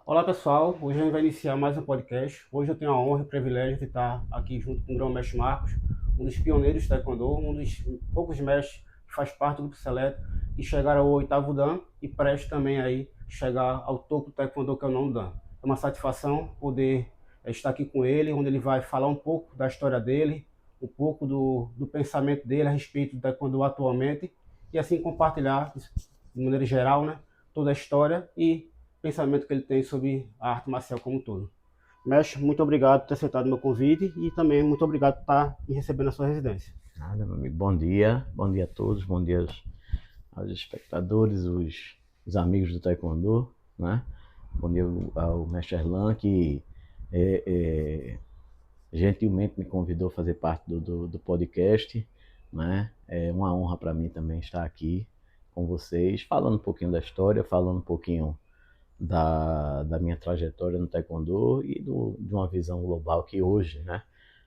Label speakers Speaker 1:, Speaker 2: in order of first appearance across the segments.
Speaker 1: Olá pessoal, hoje a gente vai iniciar mais um podcast. Hoje eu tenho a honra e o privilégio de estar aqui junto com o grão-mestre Marcos, um dos pioneiros do Taekwondo, um dos poucos mestres que faz parte do grupo seleto, que chegaram ao oitavo Dan e presta também aí chegar ao topo do Taekwondo, que é o nono Dan. É uma satisfação poder estar aqui com ele, onde ele vai falar um pouco da história dele, um pouco do pensamento dele a respeito do Taekwondo atualmente, e assim compartilhar, de maneira geral, né, toda a história e pensamento que ele tem sobre a arte marcial como um todo. Mestre, muito obrigado por ter aceitado o meu convite e também muito obrigado por estar me recebendo na sua residência.
Speaker 2: Nada, meu amigo. Bom dia a todos, bom dia aos espectadores, os amigos do Taekwondo, né? Bom dia ao mestre Erlan, que gentilmente me convidou a fazer parte do podcast, né? É uma honra para mim também estar aqui com vocês, falando um pouquinho da história, falando um pouquinho da minha trajetória no Taekwondo e de uma visão global que hoje, né,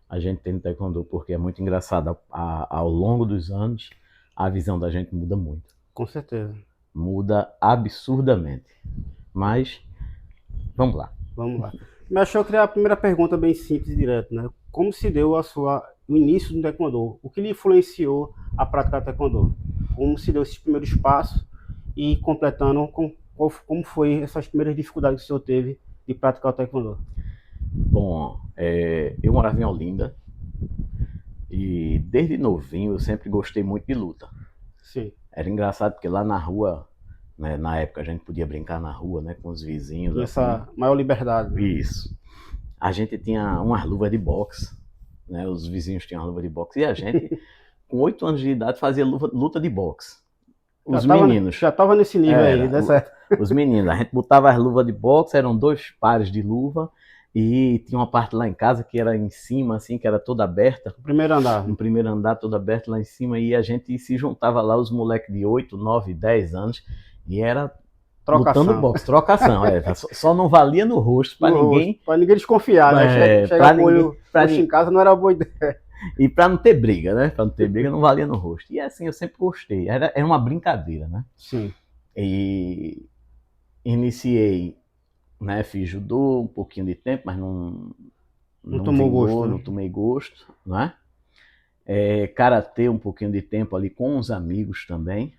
Speaker 2: a gente tem no Taekwondo, porque é muito engraçado, ao longo dos anos, a visão da gente muda muito.
Speaker 1: Com certeza.
Speaker 2: Muda absurdamente. Mas, vamos lá.
Speaker 1: Vamos lá. Mestre, eu queria a primeira pergunta bem simples e direta, né? Como se deu o início do Taekwondo? O que lhe influenciou a prática do Taekwondo? Como se deu esses primeiros passos e completando, como foi essas primeiras dificuldades que o senhor teve de praticar o Taekwondo?
Speaker 2: Bom, eu morava em Olinda e desde novinho eu sempre gostei muito de luta.
Speaker 1: Sim.
Speaker 2: Era engraçado porque lá na rua, né, na época a gente podia brincar na rua, né, com os vizinhos.
Speaker 1: Tinha
Speaker 2: Assim.
Speaker 1: essa maior liberdade, né?
Speaker 2: Isso. A gente tinha umas luvas de boxe, né? Os vizinhos tinham uma luva de boxe e a gente, com 8 anos de idade, fazia luta de boxe. Os meninos.
Speaker 1: Já estava nesse nível aí, né?
Speaker 2: Os meninos. A gente botava as luvas de boxe, eram 2 pares de luva e tinha uma parte lá em casa que era em cima, assim, que era toda aberta.
Speaker 1: No primeiro andar.
Speaker 2: No primeiro andar, toda aberta lá em cima, e a gente se juntava lá, os moleques de 8, 9, 10 anos, e era
Speaker 1: Trocação.
Speaker 2: lutando boxe, trocação. Só não valia no rosto para ninguém.
Speaker 1: Para ninguém desconfiar, né? Chegar com o olho em casa não era boa ideia.
Speaker 2: E para não ter briga, né? Para não ter briga, não valia no rosto. E assim, eu sempre gostei. Era uma brincadeira, né?
Speaker 1: Sim.
Speaker 2: E iniciei, né? Fiz judô um pouquinho de tempo, mas não
Speaker 1: tomou
Speaker 2: vingou,
Speaker 1: gosto, né?
Speaker 2: não tomei gosto, né? Karatê um pouquinho de tempo ali com os amigos também.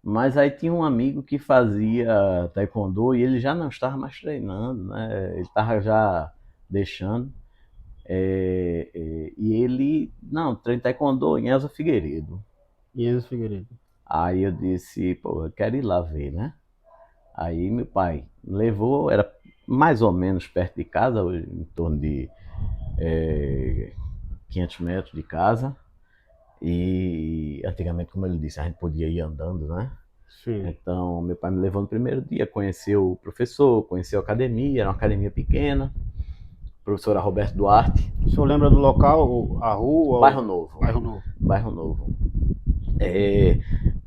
Speaker 2: Mas aí tinha um amigo que fazia taekwondo e ele já não estava mais treinando, né? Ele estava já deixando. E ele, não, treina taekwondo em Elza Figueiredo.
Speaker 1: Enzo Figueiredo.
Speaker 2: Aí eu disse, pô, eu quero ir lá ver, né? Aí meu pai levou, era mais ou menos perto de casa, em torno de 500 metros de casa. E antigamente, como ele disse, a gente podia ir andando, né?
Speaker 1: Sim.
Speaker 2: Então, meu pai me levou no primeiro dia, conheceu o professor, conheceu a academia, era uma academia pequena. Professora Roberto Duarte.
Speaker 1: O senhor lembra do local, a rua?
Speaker 2: Bairro Novo.
Speaker 1: Bairro Novo.
Speaker 2: Bairro Novo.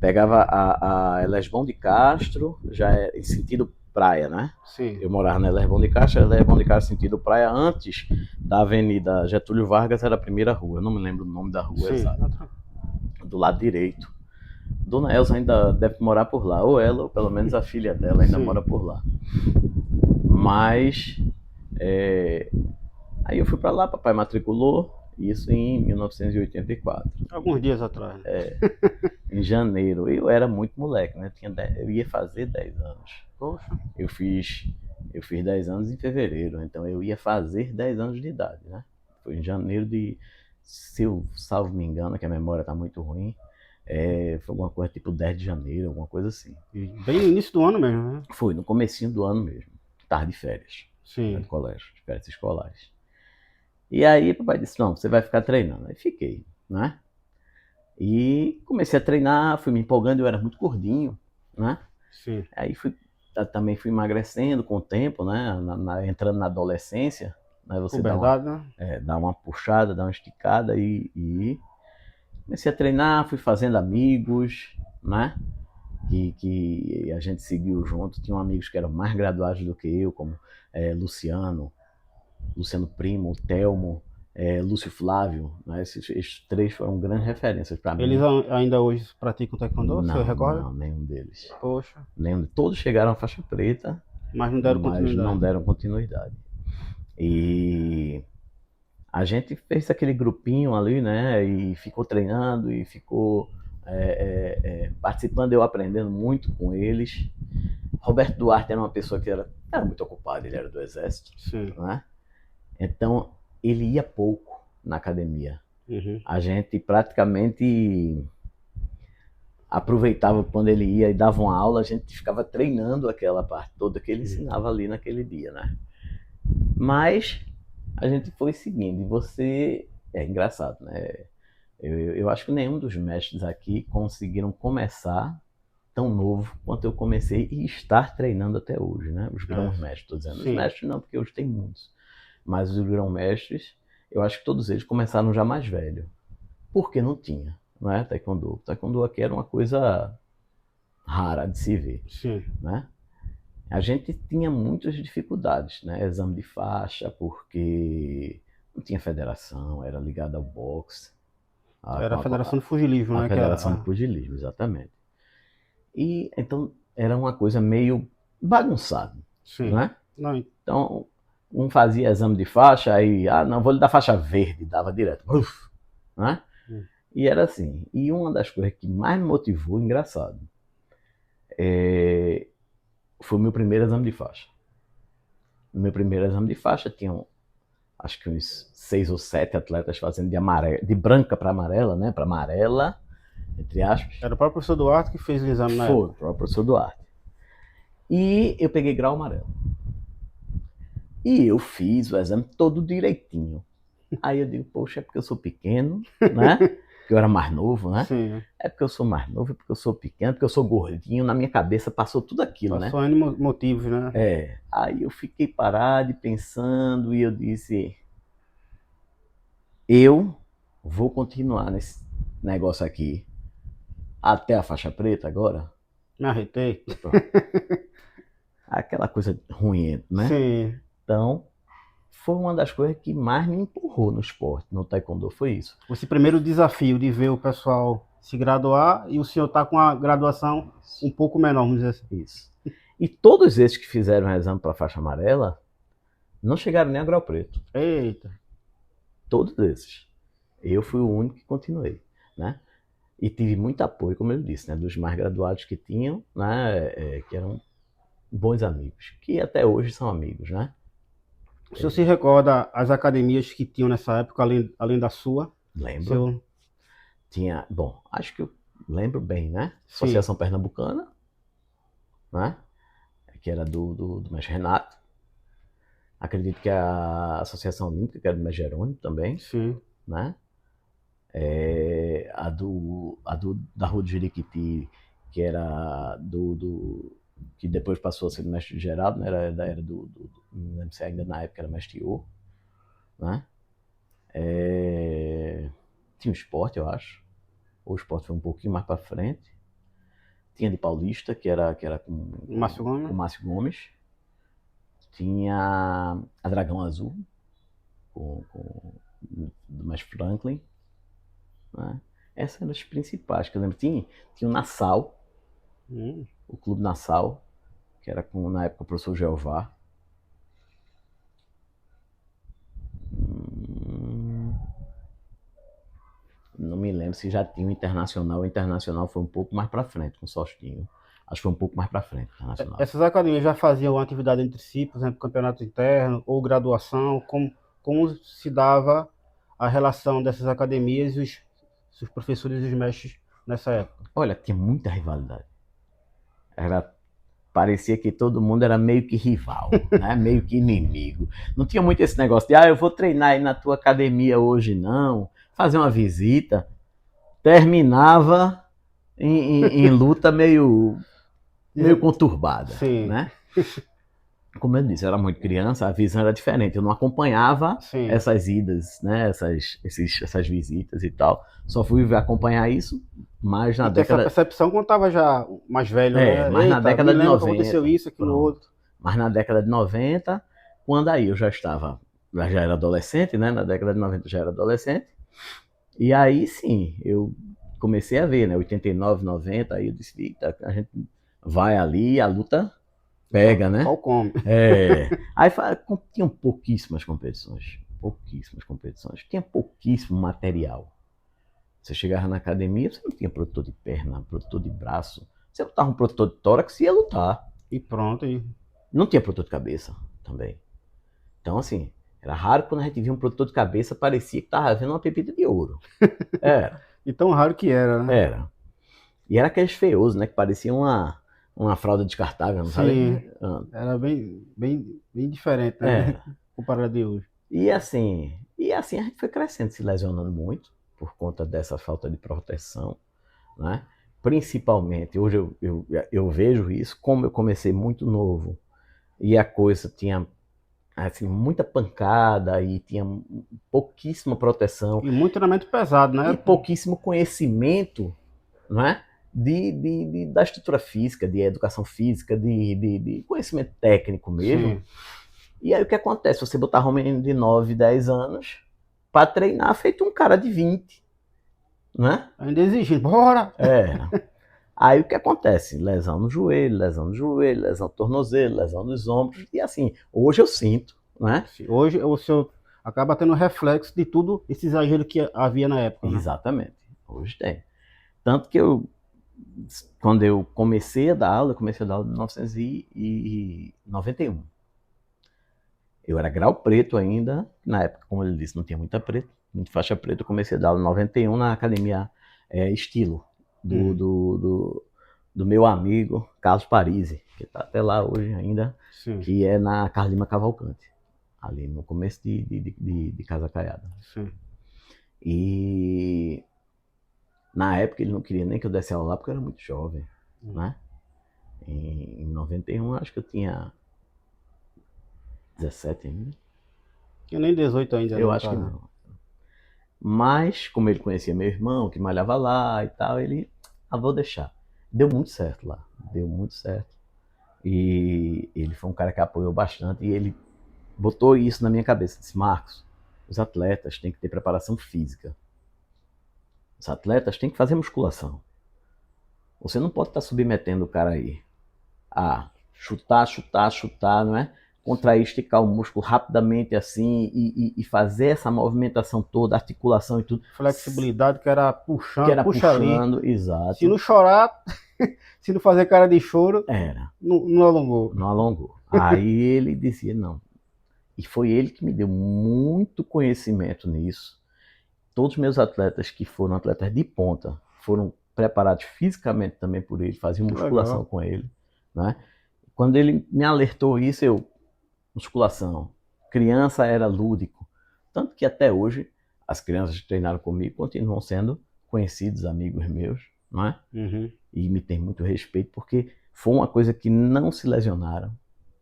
Speaker 2: Pegava a Elesbão de Castro, já em sentido praia, né?
Speaker 1: Sim.
Speaker 2: Eu morava na Elesbão de Castro sentido praia, antes da Avenida Getúlio Vargas, era a primeira rua, eu não me lembro o nome da rua exata. Do lado direito. Dona Elza ainda deve morar por lá, ou ela, ou pelo menos a filha dela ainda mora por lá. Mas aí eu fui para lá, papai matriculou, isso em 1984.
Speaker 1: Alguns dias atrás.
Speaker 2: Em janeiro. Eu era muito moleque, né? Eu ia fazer 10 anos.
Speaker 1: Poxa.
Speaker 2: Eu fiz 10 anos em fevereiro, então eu ia fazer 10 anos de idade, né? Foi em janeiro se eu salvo me engano, que a memória tá muito ruim, foi alguma coisa tipo 10 de janeiro, alguma coisa assim.
Speaker 1: Bem no início do ano mesmo, né?
Speaker 2: Foi, no comecinho do ano mesmo. Tarde de férias.
Speaker 1: Sim.
Speaker 2: No colégio, de férias escolares. E aí papai disse, não, você vai ficar treinando. Aí fiquei, né? E comecei a treinar, fui me empolgando, eu era muito gordinho, né?
Speaker 1: Sim.
Speaker 2: Aí também fui emagrecendo com o tempo, né? Entrando na adolescência, né? Você dá uma puxada, dá uma esticada e comecei a treinar, fui fazendo amigos, né? Que a gente seguiu junto. Tinham amigos que eram mais graduados do que eu, como Luciano Primo, Telmo, Lúcio Flávio, né? Esses 3 foram grandes referências para mim.
Speaker 1: Eles ainda hoje praticam taekwondo, você recorda?
Speaker 2: Não, nenhum deles.
Speaker 1: Poxa.
Speaker 2: Todos chegaram à faixa preta,
Speaker 1: Mas não deram continuidade.
Speaker 2: Não deram continuidade. E a gente fez aquele grupinho ali, né? E ficou treinando e ficou participando, eu aprendendo muito com eles. Roberto Duarte era uma pessoa que era muito ocupada, ele era do Exército.
Speaker 1: Sim.
Speaker 2: Né? Então, ele ia pouco na academia.
Speaker 1: Uhum.
Speaker 2: A gente praticamente aproveitava quando ele ia e dava uma aula, a gente ficava treinando aquela parte toda que ele ensinava ali naquele dia, né? Mas a gente foi seguindo, e você... É engraçado, né? Eu acho que nenhum dos mestres aqui conseguiram começar tão novo quanto eu comecei e estar treinando até hoje, né? Os grãos-mestres, estou dizendo. Sim. Os mestres não, porque hoje tem muitos. Mas os grão-mestres, eu acho que todos eles começaram já mais velho. Porque não tinha, não é? Taekwondo. Taekwondo aqui era uma coisa rara de se ver.
Speaker 1: Sim.
Speaker 2: Né? A gente tinha muitas dificuldades, né? Exame de faixa, porque não tinha federação, era ligado ao boxe.
Speaker 1: Era a Federação de Pugilismo, né?
Speaker 2: A Federação de Pugilismo, exatamente. E então era uma coisa meio bagunçada. Sim. Né?
Speaker 1: Não.
Speaker 2: Então, um fazia exame de faixa, aí, não, vou lhe dar faixa verde, dava direto. Né? E era assim. E uma das coisas que mais me motivou, engraçado, foi o meu primeiro exame de faixa. No meu primeiro exame de faixa, tinham acho que uns 6 ou 7 atletas fazendo de branca para amarela, né? Para amarela, entre aspas.
Speaker 1: Era o próprio professor Duarte que fez o exame na época.
Speaker 2: Foi, o próprio professor Duarte. E eu peguei grau amarelo. E eu fiz o exame todo direitinho. Aí eu digo, poxa, é porque eu sou pequeno, né? Porque eu era mais novo, né?
Speaker 1: Sim.
Speaker 2: É porque eu sou mais novo, é porque eu sou pequeno, porque eu sou gordinho. Na minha cabeça passou tudo aquilo,
Speaker 1: passou, né? Passou motivos, né?
Speaker 2: Aí eu fiquei parado e pensando e eu disse, eu vou continuar nesse negócio aqui até a faixa preta agora.
Speaker 1: Me arretei.
Speaker 2: Aquela coisa ruim, né?
Speaker 1: Sim.
Speaker 2: Então, foi uma das coisas que mais me empurrou no esporte, no taekwondo, foi isso.
Speaker 1: Esse primeiro desafio de ver o pessoal se graduar e o senhor tá com a graduação um pouco menor, vamos dizer assim.
Speaker 2: Isso. E todos esses que fizeram o exame para a faixa amarela não chegaram nem a grau preto.
Speaker 1: Eita.
Speaker 2: Todos esses. Eu fui o único que continuei, né? E tive muito apoio, como eu disse, né? Dos mais graduados que tinham, né? Que eram bons amigos, que até hoje são amigos, né?
Speaker 1: O senhor se recorda as academias que tinham nessa época, além da sua?
Speaker 2: Lembro.
Speaker 1: Seu...
Speaker 2: Tinha, bom, acho que eu lembro bem, né?
Speaker 1: Sim.
Speaker 2: Associação Pernambucana, né? Que era do mestre Renato. Acredito que a Associação Olímpica, que era do mestre Jerônimo também.
Speaker 1: Sim.
Speaker 2: Né? Da Rua do Jeriquiti, que era que depois passou a ser do mestre Geraldo, né? Era não lembro se ainda na época era mestre Iô, né? Tinha o esporte, eu acho. O esporte foi um pouquinho mais para frente. Tinha de Paulista, que era com o Márcio Gomes. Tinha a Dragão Azul, do mestre Franklin. Né? Essas eram as principais que eu lembro. Tinha o Nassau, o Clube Nassau, que era na época o professor Jeová. Não me lembro se já tinha o Internacional. O Internacional foi um pouco mais para frente, com o Sostinho. Acho que foi um pouco mais para frente, Internacional.
Speaker 1: Essas academias já faziam atividade entre si, por exemplo, campeonato interno ou graduação? Como se dava a relação dessas academias e os professores e os mestres nessa época?
Speaker 2: Olha, tinha muita rivalidade. Parecia que todo mundo era meio que rival, né? Meio que inimigo. Não tinha muito esse negócio de, eu vou treinar aí na tua academia hoje, não. Fazer uma visita. Terminava em luta meio conturbada.
Speaker 1: Sim.
Speaker 2: Né? Como eu disse, eu era muito criança, a visão era diferente. Eu não acompanhava essas idas, né? Essas visitas e tal. Só fui acompanhar isso mais na década...
Speaker 1: Essa percepção quando estava já mais velho, né?
Speaker 2: Mas na década de 90.
Speaker 1: Aconteceu isso, aquilo, outro.
Speaker 2: Mas na década de 90, quando aí eu já era adolescente, né? Na década de 90 eu já era adolescente. E aí sim, eu comecei a ver, né? 89, 90, aí eu disse, eita, a gente vai ali, a luta pega, né?
Speaker 1: Qual come?
Speaker 2: Aí tinham pouquíssimas competições. Pouquíssimas competições. Tinha pouquíssimo material. Você chegava na academia, você não tinha protetor de perna, protetor de braço. Você botava um protetor de tórax e ia lutar.
Speaker 1: E pronto.
Speaker 2: Não tinha protetor de cabeça também. Então, assim, era raro quando a gente via um protetor de cabeça, parecia que tava vendo uma pepita de ouro. Era.
Speaker 1: E tão raro que era, né?
Speaker 2: Era. E era aqueles feiosos, né? Que parecia uma fralda descartável, não
Speaker 1: Sim,
Speaker 2: sabe?
Speaker 1: era bem diferente, né? Comparado de hoje.
Speaker 2: E assim a gente foi crescendo, se lesionando muito por conta dessa falta de proteção, né? Principalmente, hoje eu vejo isso, como eu comecei muito novo e a coisa tinha assim, muita pancada e tinha pouquíssima proteção.
Speaker 1: E muito treinamento pesado, né?
Speaker 2: E pouquíssimo conhecimento, não é? Da estrutura física, de educação física, de conhecimento técnico mesmo. Sim. E aí o que acontece? Você botar um menino de 9, 10 anos para treinar feito um cara de 20, né?
Speaker 1: Ainda exigindo, bora!
Speaker 2: Aí o que acontece? Lesão no joelho, lesão no tornozelo, lesão nos ombros. E assim, hoje eu sinto, né?
Speaker 1: Hoje o senhor acaba tendo reflexo de tudo esse exagero que havia na época, né?
Speaker 2: Exatamente. Hoje tem. Tanto que quando eu comecei a dar aula em 1991. Eu era grau preto ainda, na época, como ele disse, não tinha muita faixa preta. Eu comecei a dar aula em 91 na academia Estilo, do meu amigo Carlos Parisi, que está até lá hoje ainda, sim, que é na Carlos Lima Cavalcante, ali no começo de Casa Caiada.
Speaker 1: Sim.
Speaker 2: E na época ele não queria nem que eu desse aula lá, porque eu era muito jovem, né? Em 91, acho que eu tinha 17 ainda.
Speaker 1: Tinha nem 18 ainda.
Speaker 2: Eu acho que não. Mas, como ele conhecia meu irmão, que malhava lá e tal, ele, vou deixar. Deu muito certo lá, deu muito certo. E ele foi um cara que apoiou bastante e ele botou isso na minha cabeça. Disse, Marcos, os atletas têm que ter preparação física. Os atletas têm que fazer musculação. Você não pode estar submetendo o cara aí a chutar, não é? Contrair, esticar o músculo rapidamente assim e fazer essa movimentação toda, articulação e tudo.
Speaker 1: Flexibilidade que era puxando,
Speaker 2: puxando, exato.
Speaker 1: Se não chorar, se não fazer cara de choro, não alongou.
Speaker 2: Não alongou. Aí ele dizia, não. E foi ele que me deu muito conhecimento nisso. Todos os meus atletas que foram atletas de ponta foram preparados fisicamente também por ele, faziam musculação com ele, né? Quando ele me alertou isso, musculação. Criança era lúdico. Tanto que até hoje, as crianças que treinaram comigo continuam sendo conhecidos, amigos meus, não é?
Speaker 1: Uhum.
Speaker 2: E me tem muito respeito, porque foi uma coisa que não se lesionaram,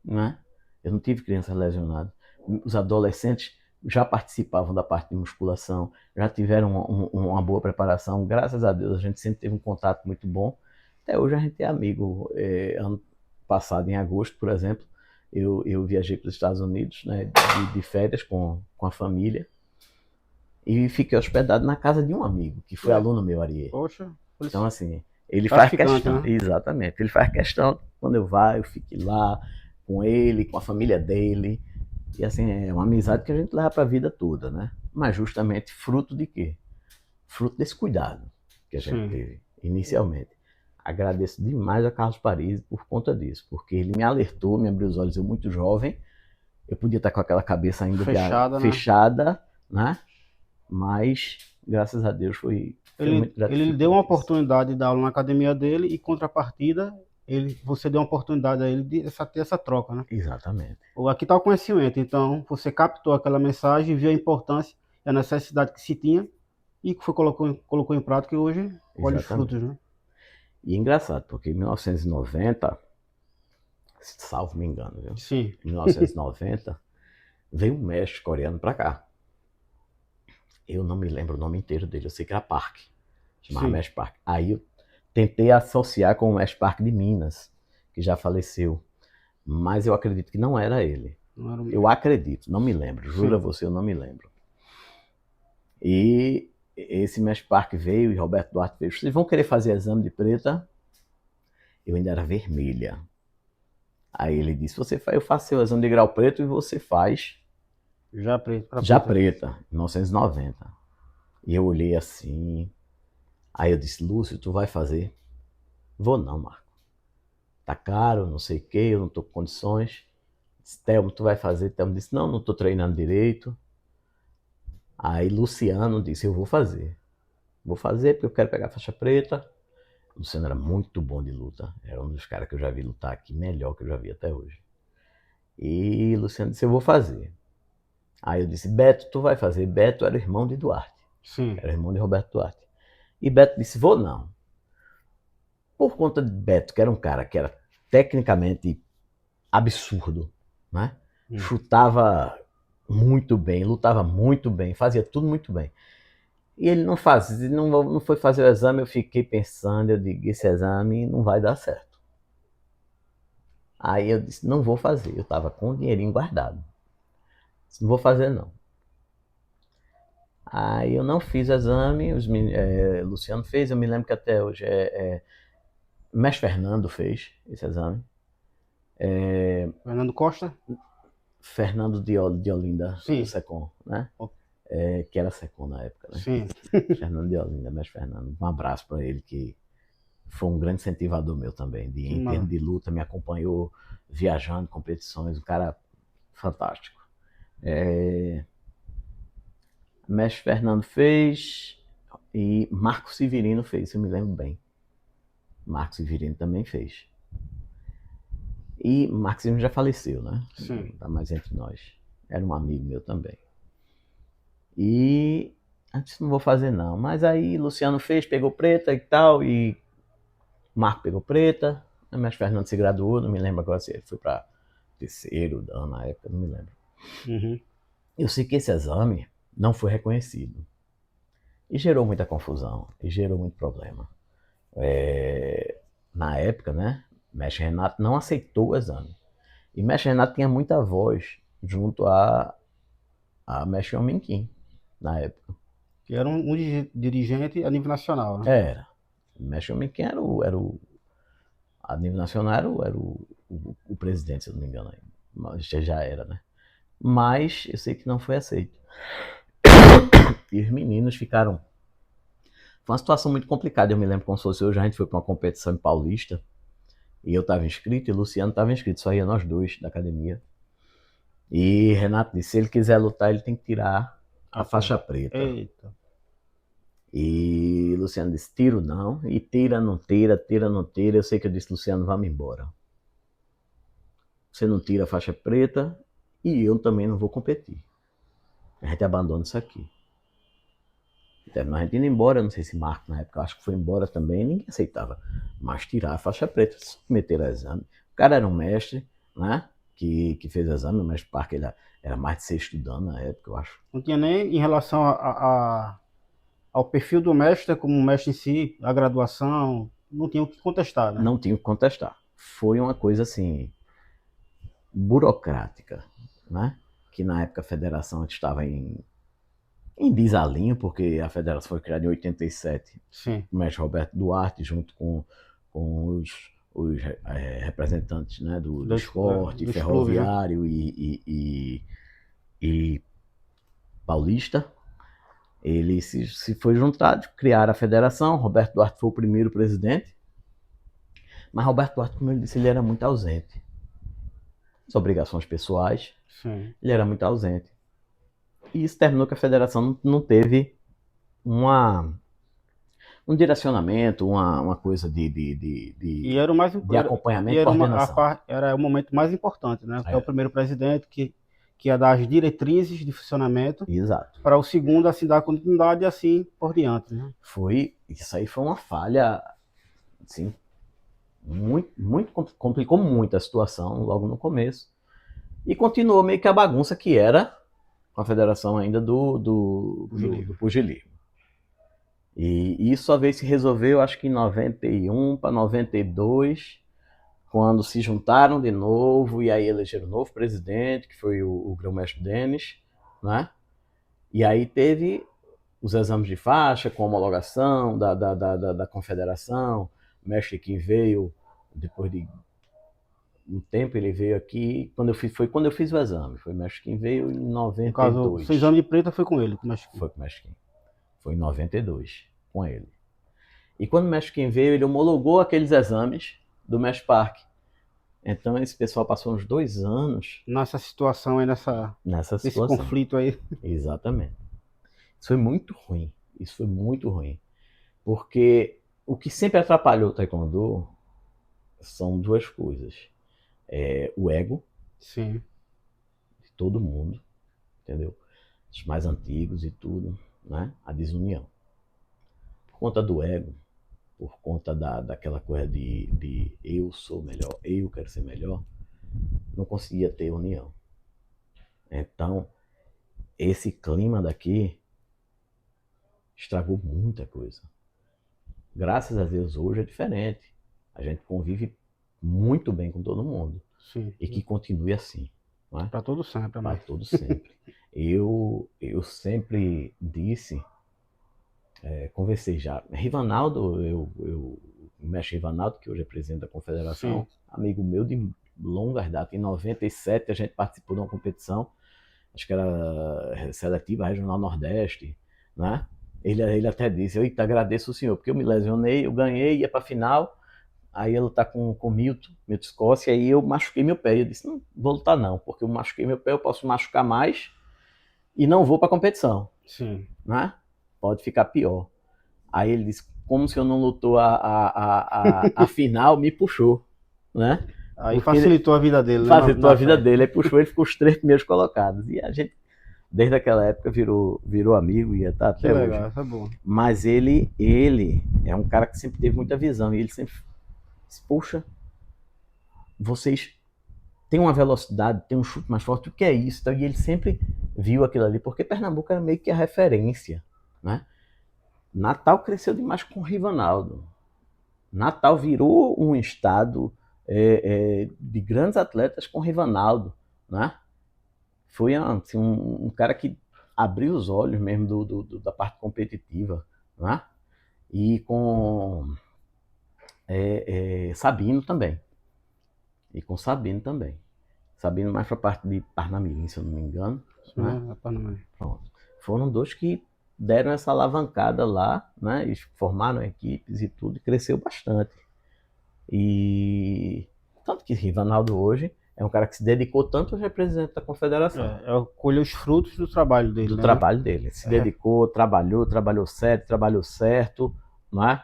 Speaker 2: não é? Eu não tive crianças lesionadas. Os adolescentes já participavam da parte de musculação, já tiveram uma boa preparação. Graças a Deus, a gente sempre teve um contato muito bom. Até hoje a gente é amigo. Ano passado, em agosto, por exemplo, eu viajei para os Estados Unidos, né, de férias com a família e fiquei hospedado na casa de um amigo, que foi aluno meu, Ariê.
Speaker 1: Poxa.
Speaker 2: Então, assim, ele faz questão, né? Exatamente, ele faz questão, quando eu vá, eu fique lá com ele, com a família dele. E assim, é uma amizade que a gente leva para a vida toda, né? Mas justamente fruto de quê? Fruto desse cuidado que a gente teve inicialmente. Agradeço demais a Carlos Parisi por conta disso, porque ele me alertou, me abriu os olhos, eu muito jovem, eu podia estar com aquela cabeça ainda fechada, né? Mas, graças a Deus, foi muito gratificante.
Speaker 1: Ele deu uma oportunidade de dar aula na academia dele e, contrapartida, você deu uma oportunidade a ele de ter essa troca, né?
Speaker 2: Exatamente.
Speaker 1: Aqui está o conhecimento, então você captou aquela mensagem, viu a importância e a necessidade que se tinha e colocou em prática e hoje colhe os frutos, né?
Speaker 2: E é engraçado, porque em 1990, salvo me engano, viu?
Speaker 1: Sim.
Speaker 2: Em 1990, veio um mestre coreano para cá. Eu não me lembro o nome inteiro dele, eu sei que era Park, chamava Mestre Park. Aí eu tentei associar com o Mestre Park de Minas, que já faleceu, mas eu acredito que não era ele.
Speaker 1: Não era o
Speaker 2: eu acredito, não me lembro, juro a você, eu não me lembro. E esse Mestre Park veio e Roberto Duarte veio. Vocês vão querer fazer exame de preta? Eu ainda era vermelha. Aí ele disse, eu faço seu exame de grau preto e você faz
Speaker 1: já preta.
Speaker 2: já preta, 1990. E eu olhei assim, aí eu disse, Lúcio, tu vai fazer? Vou não, Marco. Tá caro, não sei o que, eu não tô com condições. Telmo, tu vai fazer? Telmo disse, não tô treinando direito. Aí Luciano disse, eu vou fazer. Vou fazer porque eu quero pegar a faixa preta. O Luciano era muito bom de luta. Era um dos caras que eu já vi lutar aqui, melhor que eu já vi até hoje. E Luciano disse, eu vou fazer. Aí eu disse, Beto, tu vai fazer? Beto era irmão de Duarte.
Speaker 1: Sim.
Speaker 2: Era irmão de Roberto Duarte. E Beto disse, vou não. Por conta de Beto, que era um cara que era tecnicamente absurdo, né? Chutava muito bem, lutava muito bem, fazia tudo muito bem. E ele não fazia, não foi fazer o exame, eu fiquei pensando, eu digo, esse exame não vai dar certo. Aí eu disse, não vou fazer, eu estava com o dinheirinho guardado. Disse, não vou fazer não. Aí eu não fiz o exame, Luciano fez, eu me lembro que até hoje Mestre Fernando fez esse exame.
Speaker 1: Fernando Costa?
Speaker 2: Fernando de Olinda,
Speaker 1: sim.
Speaker 2: Do Secom, né? Que era Secom na época, né?
Speaker 1: Sim.
Speaker 2: Fernando de Olinda, Mestre Fernando. Um abraço para ele, que foi um grande incentivador meu também. Em termos de luta, me acompanhou viajando, competições, um cara fantástico. Mestre Fernando fez e Marco Severino fez, eu me lembro bem. Marco Severino também fez. E Marco Severino já faleceu, né?
Speaker 1: Sim.
Speaker 2: Não tá mais entre nós. Era um amigo meu também. E antes não vou fazer não. Mas aí Luciano fez, pegou preta e tal, e Marco pegou preta. O Mestre Fernando se graduou, não me lembro agora se ele foi para terceiro ano na época, não me lembro. Eu sei que esse exame não foi reconhecido. E gerou muita confusão, e gerou muito problema. Na época, né, Mestre Renato não aceitou o exame. E Mestre Renato tinha muita voz junto a Mestre Homem-Kim, na época.
Speaker 1: Que era um dirigente a nível nacional, né?
Speaker 2: Era. Mestre Homem-Kim a nível nacional era o presidente, se eu não me engano. Mas já era, né? Mas eu sei que não foi aceito. E os meninos ficaram... Foi uma situação muito complicada. Eu me lembro como se fosse hoje, a gente foi para uma competição em Paulista, e eu estava inscrito, e o Luciano estava inscrito, só ia nós dois da academia. E Renato disse, se ele quiser lutar, ele tem que tirar a faixa preta.
Speaker 1: Eita.
Speaker 2: E Luciano disse, tiro não, e tira, não tira, tira, não tira. Eu sei que eu disse, Luciano, vamos embora. Você não tira a faixa preta, e eu também não vou competir. A gente abandona isso aqui. Terminou a gente indo embora, não sei se Marco na época, acho que foi embora também, ninguém aceitava. Mas tirar a faixa preta, submeter a exame. O cara era um mestre, né? Que fez exame, o mestre Parque ele era mais de ser estudando na época, eu acho.
Speaker 1: Não tinha nem em relação ao perfil do mestre, como o mestre em si, a graduação, não tinha o que contestar, né?
Speaker 2: Não tinha o que contestar. Foi uma coisa assim, burocrática, né? Que na época a federação estava em desalinho, porque a federação foi criada em 87.
Speaker 1: Sim.
Speaker 2: O mestre Roberto Duarte, junto com os representantes, né, do esporte, ferroviário clubes, né? e Paulista, ele se foi juntado, criaram a federação. Roberto Duarte foi o primeiro presidente, mas Roberto Duarte, como ele disse, ele era muito ausente. As obrigações pessoais,
Speaker 1: sim,
Speaker 2: ele era muito ausente. E isso terminou que a federação não teve um direcionamento, uma coisa
Speaker 1: e era o mais,
Speaker 2: de acompanhamento e
Speaker 1: coordenação. Era o momento mais importante, né? Que é o primeiro presidente que ia dar as diretrizes de funcionamento.
Speaker 2: Exato.
Speaker 1: Para o segundo, assim, dar continuidade e assim por diante, né?
Speaker 2: Isso aí foi uma falha, assim, complicou muito a situação logo no começo. E continuou meio que a bagunça que era com a federação ainda do pugilismo. E isso só veio se resolveu, acho que em 91 para 92, quando se juntaram de novo, e aí elegeram um novo presidente, que foi o grão-mestre Denis, né? E aí teve os exames de faixa com homologação da confederação. O mestre que veio depois de um tempo ele veio aqui, foi quando eu fiz o exame. Foi o Mesquim veio em
Speaker 1: No
Speaker 2: 92.
Speaker 1: caso, o seu exame de preta foi com ele, com o Mesquim.
Speaker 2: Foi com o Mesquim. Foi em 92, com ele. E quando o Mesquim veio, ele homologou aqueles exames do Mesh Park. Então esse pessoal passou uns 2 anos
Speaker 1: nessa situação aí,
Speaker 2: nessa
Speaker 1: nesse
Speaker 2: situação.
Speaker 1: conflito aí.
Speaker 2: Exatamente. Isso foi muito ruim. Isso foi muito ruim. Porque o que sempre atrapalhou o taekwondo são 2 coisas. O ego.
Speaker 1: Sim.
Speaker 2: De todo mundo, entendeu? Os mais antigos e tudo, né? A desunião. Por conta do ego, por conta daquela coisa de eu sou melhor, eu quero ser melhor, não conseguia ter união. Então, esse clima daqui estragou muita coisa. Graças a Deus, hoje é diferente. A gente convive muito bem com todo mundo.
Speaker 1: Sim.
Speaker 2: E que continue assim. É?
Speaker 1: Para todo sempre,
Speaker 2: para todo sempre. Eu sempre disse, conversei já. Rivanaldo, o mestre Rivanaldo, que hoje é presidente da confederação, sim, amigo meu de longas datas. Em 97 a gente participou de uma competição, acho que era seletiva regional Nordeste, né? Ele até disse: eu agradeço o senhor, porque eu me lesionei, eu ganhei, ia para a final. Aí ele tá com o Milton Escócia, e eu machuquei meu pé. Eu disse: não vou lutar não, porque eu machuquei meu pé, eu posso machucar mais e não vou para a competição.
Speaker 1: Sim.
Speaker 2: Né? Pode ficar pior. Aí ele disse: como se eu não lutou a final, me puxou. Né?
Speaker 1: Aí porque facilitou a vida dele.
Speaker 2: Facilitou a vida dele, aí puxou, ele ficou os 3 primeiros colocados. E a gente, desde aquela época, virou amigo e tá até hoje.
Speaker 1: Legal, tá bom.
Speaker 2: Mas ele é um cara que sempre teve muita visão, e ele sempre... Poxa, vocês têm uma velocidade, têm um chute mais forte, o que é isso? E ele sempre viu aquilo ali, porque Pernambuco era meio que a referência. Né? Natal cresceu demais com o Rivanaldo. Natal virou um estado de grandes atletas com o Rivanaldo. Né? Foi assim, um cara que abriu os olhos mesmo da parte competitiva. Né? E com... Sabino também. E com Sabino também. Sabino mais para a parte de Parnamirim, se eu não me engano. Né? Pronto. Foram 2 que deram essa alavancada lá, né? E formaram equipes e tudo, e cresceu bastante. E tanto que Rivanaldo hoje é um cara que se dedicou tanto ao representante da confederação.
Speaker 1: Colheu os frutos do trabalho dele.
Speaker 2: Do trabalho dele. Se dedicou, trabalhou certo, né?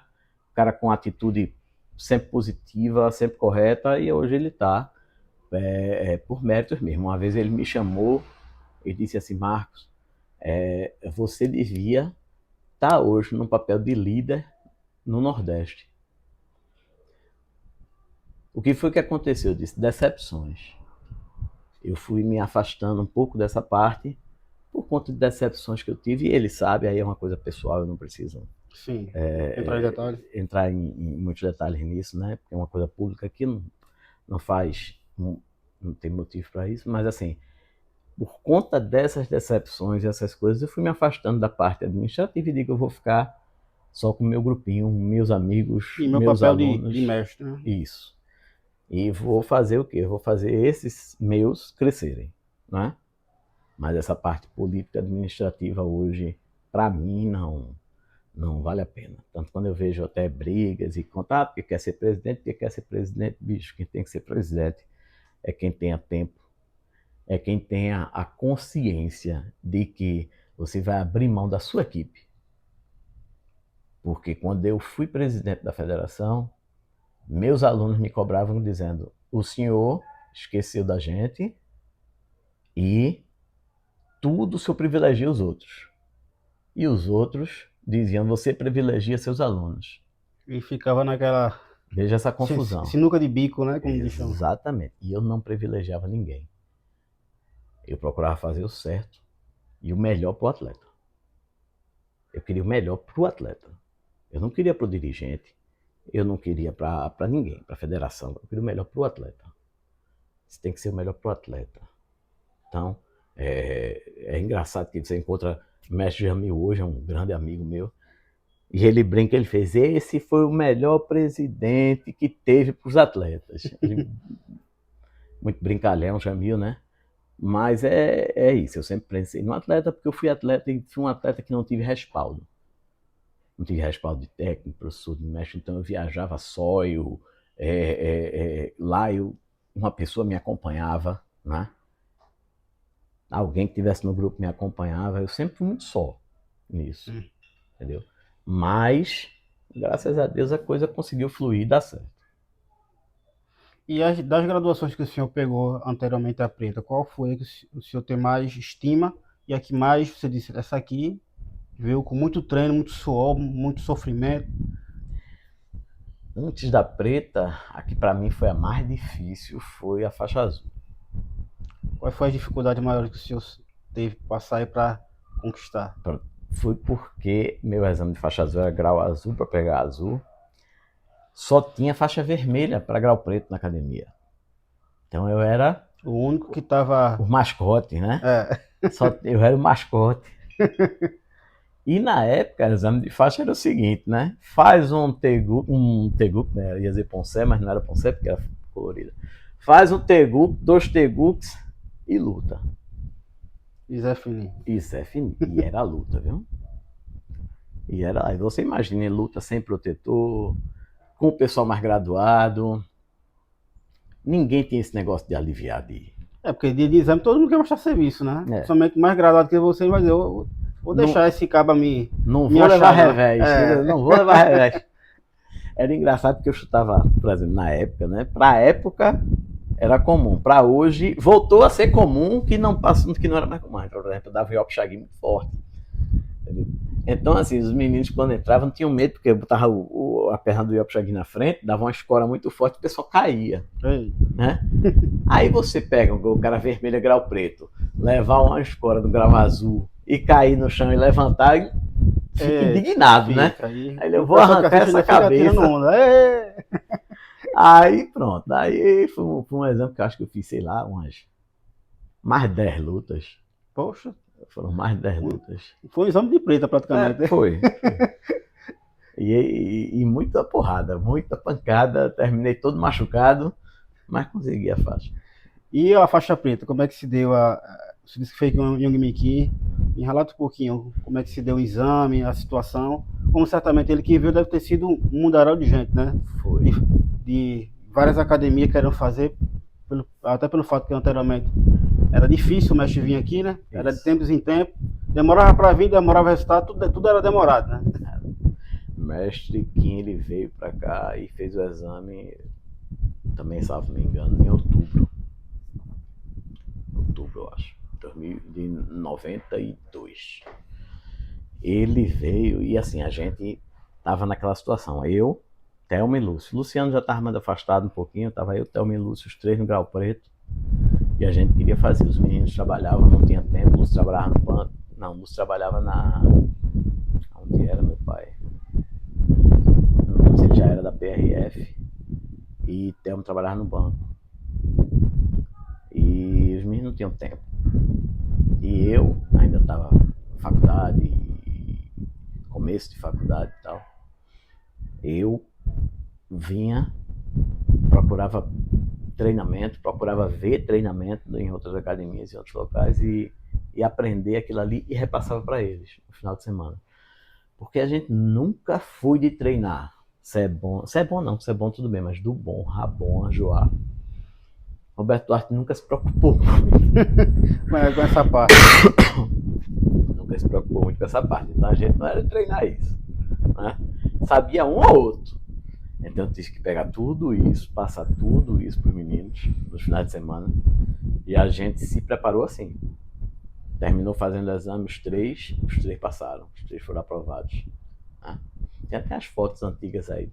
Speaker 2: O cara com atitude sempre positiva, sempre correta, e hoje ele está por méritos mesmo. Uma vez ele me chamou e disse assim: Marcos, você devia estar hoje no papel de líder no Nordeste. O que foi que aconteceu? Eu disse: decepções. Eu fui me afastando um pouco dessa parte por conta de decepções que eu tive, e ele sabe, aí é uma coisa pessoal, eu não preciso...
Speaker 1: Sim, entrar em detalhes.
Speaker 2: Entrar em muitos detalhes nisso, né? Porque é uma coisa pública que não tem motivo para isso, mas assim, por conta dessas decepções e essas coisas, eu fui me afastando da parte administrativa e digo: eu vou ficar só com o meu grupinho, meus amigos,
Speaker 1: e meu
Speaker 2: meus
Speaker 1: papel
Speaker 2: alunos.
Speaker 1: De mestre, né?
Speaker 2: Isso. E vou fazer o quê? Eu vou fazer esses meus crescerem, né? Mas essa parte política administrativa hoje, para mim, não vale a pena. Tanto quando eu vejo até brigas e contar, porque quer ser presidente, bicho, quem tem que ser presidente é quem tenha tempo, é quem tenha a consciência de que você vai abrir mão da sua equipe. Porque quando eu fui presidente da federação, meus alunos me cobravam dizendo: o senhor esqueceu da gente e tudo o senhor privilegia os outros. E os outros diziam: você privilegia seus alunos.
Speaker 1: E ficava naquela...
Speaker 2: Veja essa confusão.
Speaker 1: Sinuca de bico, né? Como
Speaker 2: exatamente. E eu não privilegiava ninguém. Eu procurava fazer o certo e o melhor para o atleta. Eu queria o melhor para o atleta. Eu não queria para o dirigente. Eu não queria para ninguém, para a federação. Eu queria o melhor para o atleta. Isso tem que ser o melhor para o atleta. Então, é engraçado que você encontra o mestre Jamil hoje, é um grande amigo meu, e ele brinca, ele fez: esse foi o melhor presidente que teve para os atletas. muito brincalhão, Jamil, né? Mas é isso, eu sempre pensei no atleta, porque eu fui atleta e fui um atleta que não tive respaldo. Não tive respaldo de técnico, professor de mestre, então eu viajava só, lá uma pessoa me acompanhava, né? Alguém que estivesse no grupo me acompanhava, eu sempre fui muito só nisso, entendeu? Mas, graças a Deus, a coisa conseguiu fluir e dar certo.
Speaker 1: E das graduações que o senhor pegou anteriormente à preta, qual foi a que o senhor tem mais estima e a que mais você disse, essa aqui veio com muito treino, muito suor, muito sofrimento?
Speaker 2: Antes da preta, a que para mim foi a mais difícil foi a faixa azul.
Speaker 1: Quais foram as dificuldades maiores que o senhor teve que passar aí para conquistar?
Speaker 2: Foi porque meu exame de faixa azul era grau azul para pegar azul. Só tinha faixa vermelha para grau preto na academia. Então eu era
Speaker 1: o único que estava...
Speaker 2: o mascote, né? Eu era o mascote. E na época, o exame de faixa era o seguinte, né? Faz um teguc, né? Eu ia dizer Poncé, mas não era Poncé porque era colorida. Faz um teguc, 2 tegucs e luta.
Speaker 1: E Zé Fininho.
Speaker 2: E era luta, viu? Aí você imagina, luta sem protetor, com o pessoal mais graduado. Ninguém tem esse negócio de aliviar de...
Speaker 1: porque dia de exame todo mundo quer mostrar serviço, né? Somente o mais graduado que você vai dizer, vou deixar esse cabo
Speaker 2: Não vou levar revés. Não vou levar revés. Era engraçado porque eu chutava, por exemplo, na época, né? Pra época era comum. Pra hoje, voltou a ser comum que não era mais comum. Por exemplo, eu dava o Yopchagi muito forte. Entendeu? Então, assim, os meninos quando entravam tinham medo, porque eu botava a perna do Yopchagi na frente, dava uma escora muito forte e o pessoal caía. Né? Aí você pega o cara vermelho grau preto, levar uma escora do grau azul e cair no chão e levantar e fica indignado, né? Aí eu vou arrancar essa cabeça. Aí pronto, aí foi um exemplo que eu acho que eu fiz, sei lá, mais 10 lutas.
Speaker 1: Poxa.
Speaker 2: Foram mais de 10 lutas.
Speaker 1: Foi um exame de preta praticamente.
Speaker 2: Foi. E muita porrada, muita pancada, terminei todo machucado, mas consegui a faixa.
Speaker 1: E a faixa preta, como é que se deu você disse que fez com o Young Miki, me relata um pouquinho como é que se deu o exame, a situação, como certamente ele que viu deve ter sido um mundaréu de gente, né?
Speaker 2: Foi.
Speaker 1: De várias academias querendo fazer, até pelo fato que anteriormente era difícil o mestre vir aqui, né? Isso. Era de tempos em tempos, demorava para vir, demorava resultado, tudo era demorado, né?
Speaker 2: O mestre Kim, ele veio para cá e fez o exame, também, se não me engano, em outubro, eu acho, de 92. Ele veio e assim, a gente tava naquela situação, eu, Thelma e Lúcio. Luciano já estava mais afastado um pouquinho, tava eu, Thelma e Lúcio, os 3 no grau preto. E a gente queria fazer, os meninos trabalhavam, não tinha tempo, Lúcio trabalhava no banco. Não, Lúcio trabalhava onde era meu pai? Não sei se já era da PRF. E Thelma trabalhava no banco. E os meninos não tinham tempo. E eu ainda estava na faculdade, começo de faculdade e tal. Eu vinha, procurava treinamento, procurava ver treinamento em outras academias, em outros locais e aprender aquilo ali e repassava para eles no final de semana. Porque a gente nunca foi de treinar. Se é bom tudo bem, mas do bom, Rabon, Ajoá. Roberto Duarte nunca se preocupou muito
Speaker 1: mas com essa parte.
Speaker 2: Nunca se preocupou muito com essa parte. Então a gente não era de treinar isso, né? Sabia um ou outro. Então eu tive que pegar tudo isso, passar tudo isso para os meninos nos finais de semana. E a gente se preparou assim. Terminou fazendo o exame, os três passaram, os 3 foram aprovados. Né? Tem até as fotos antigas aí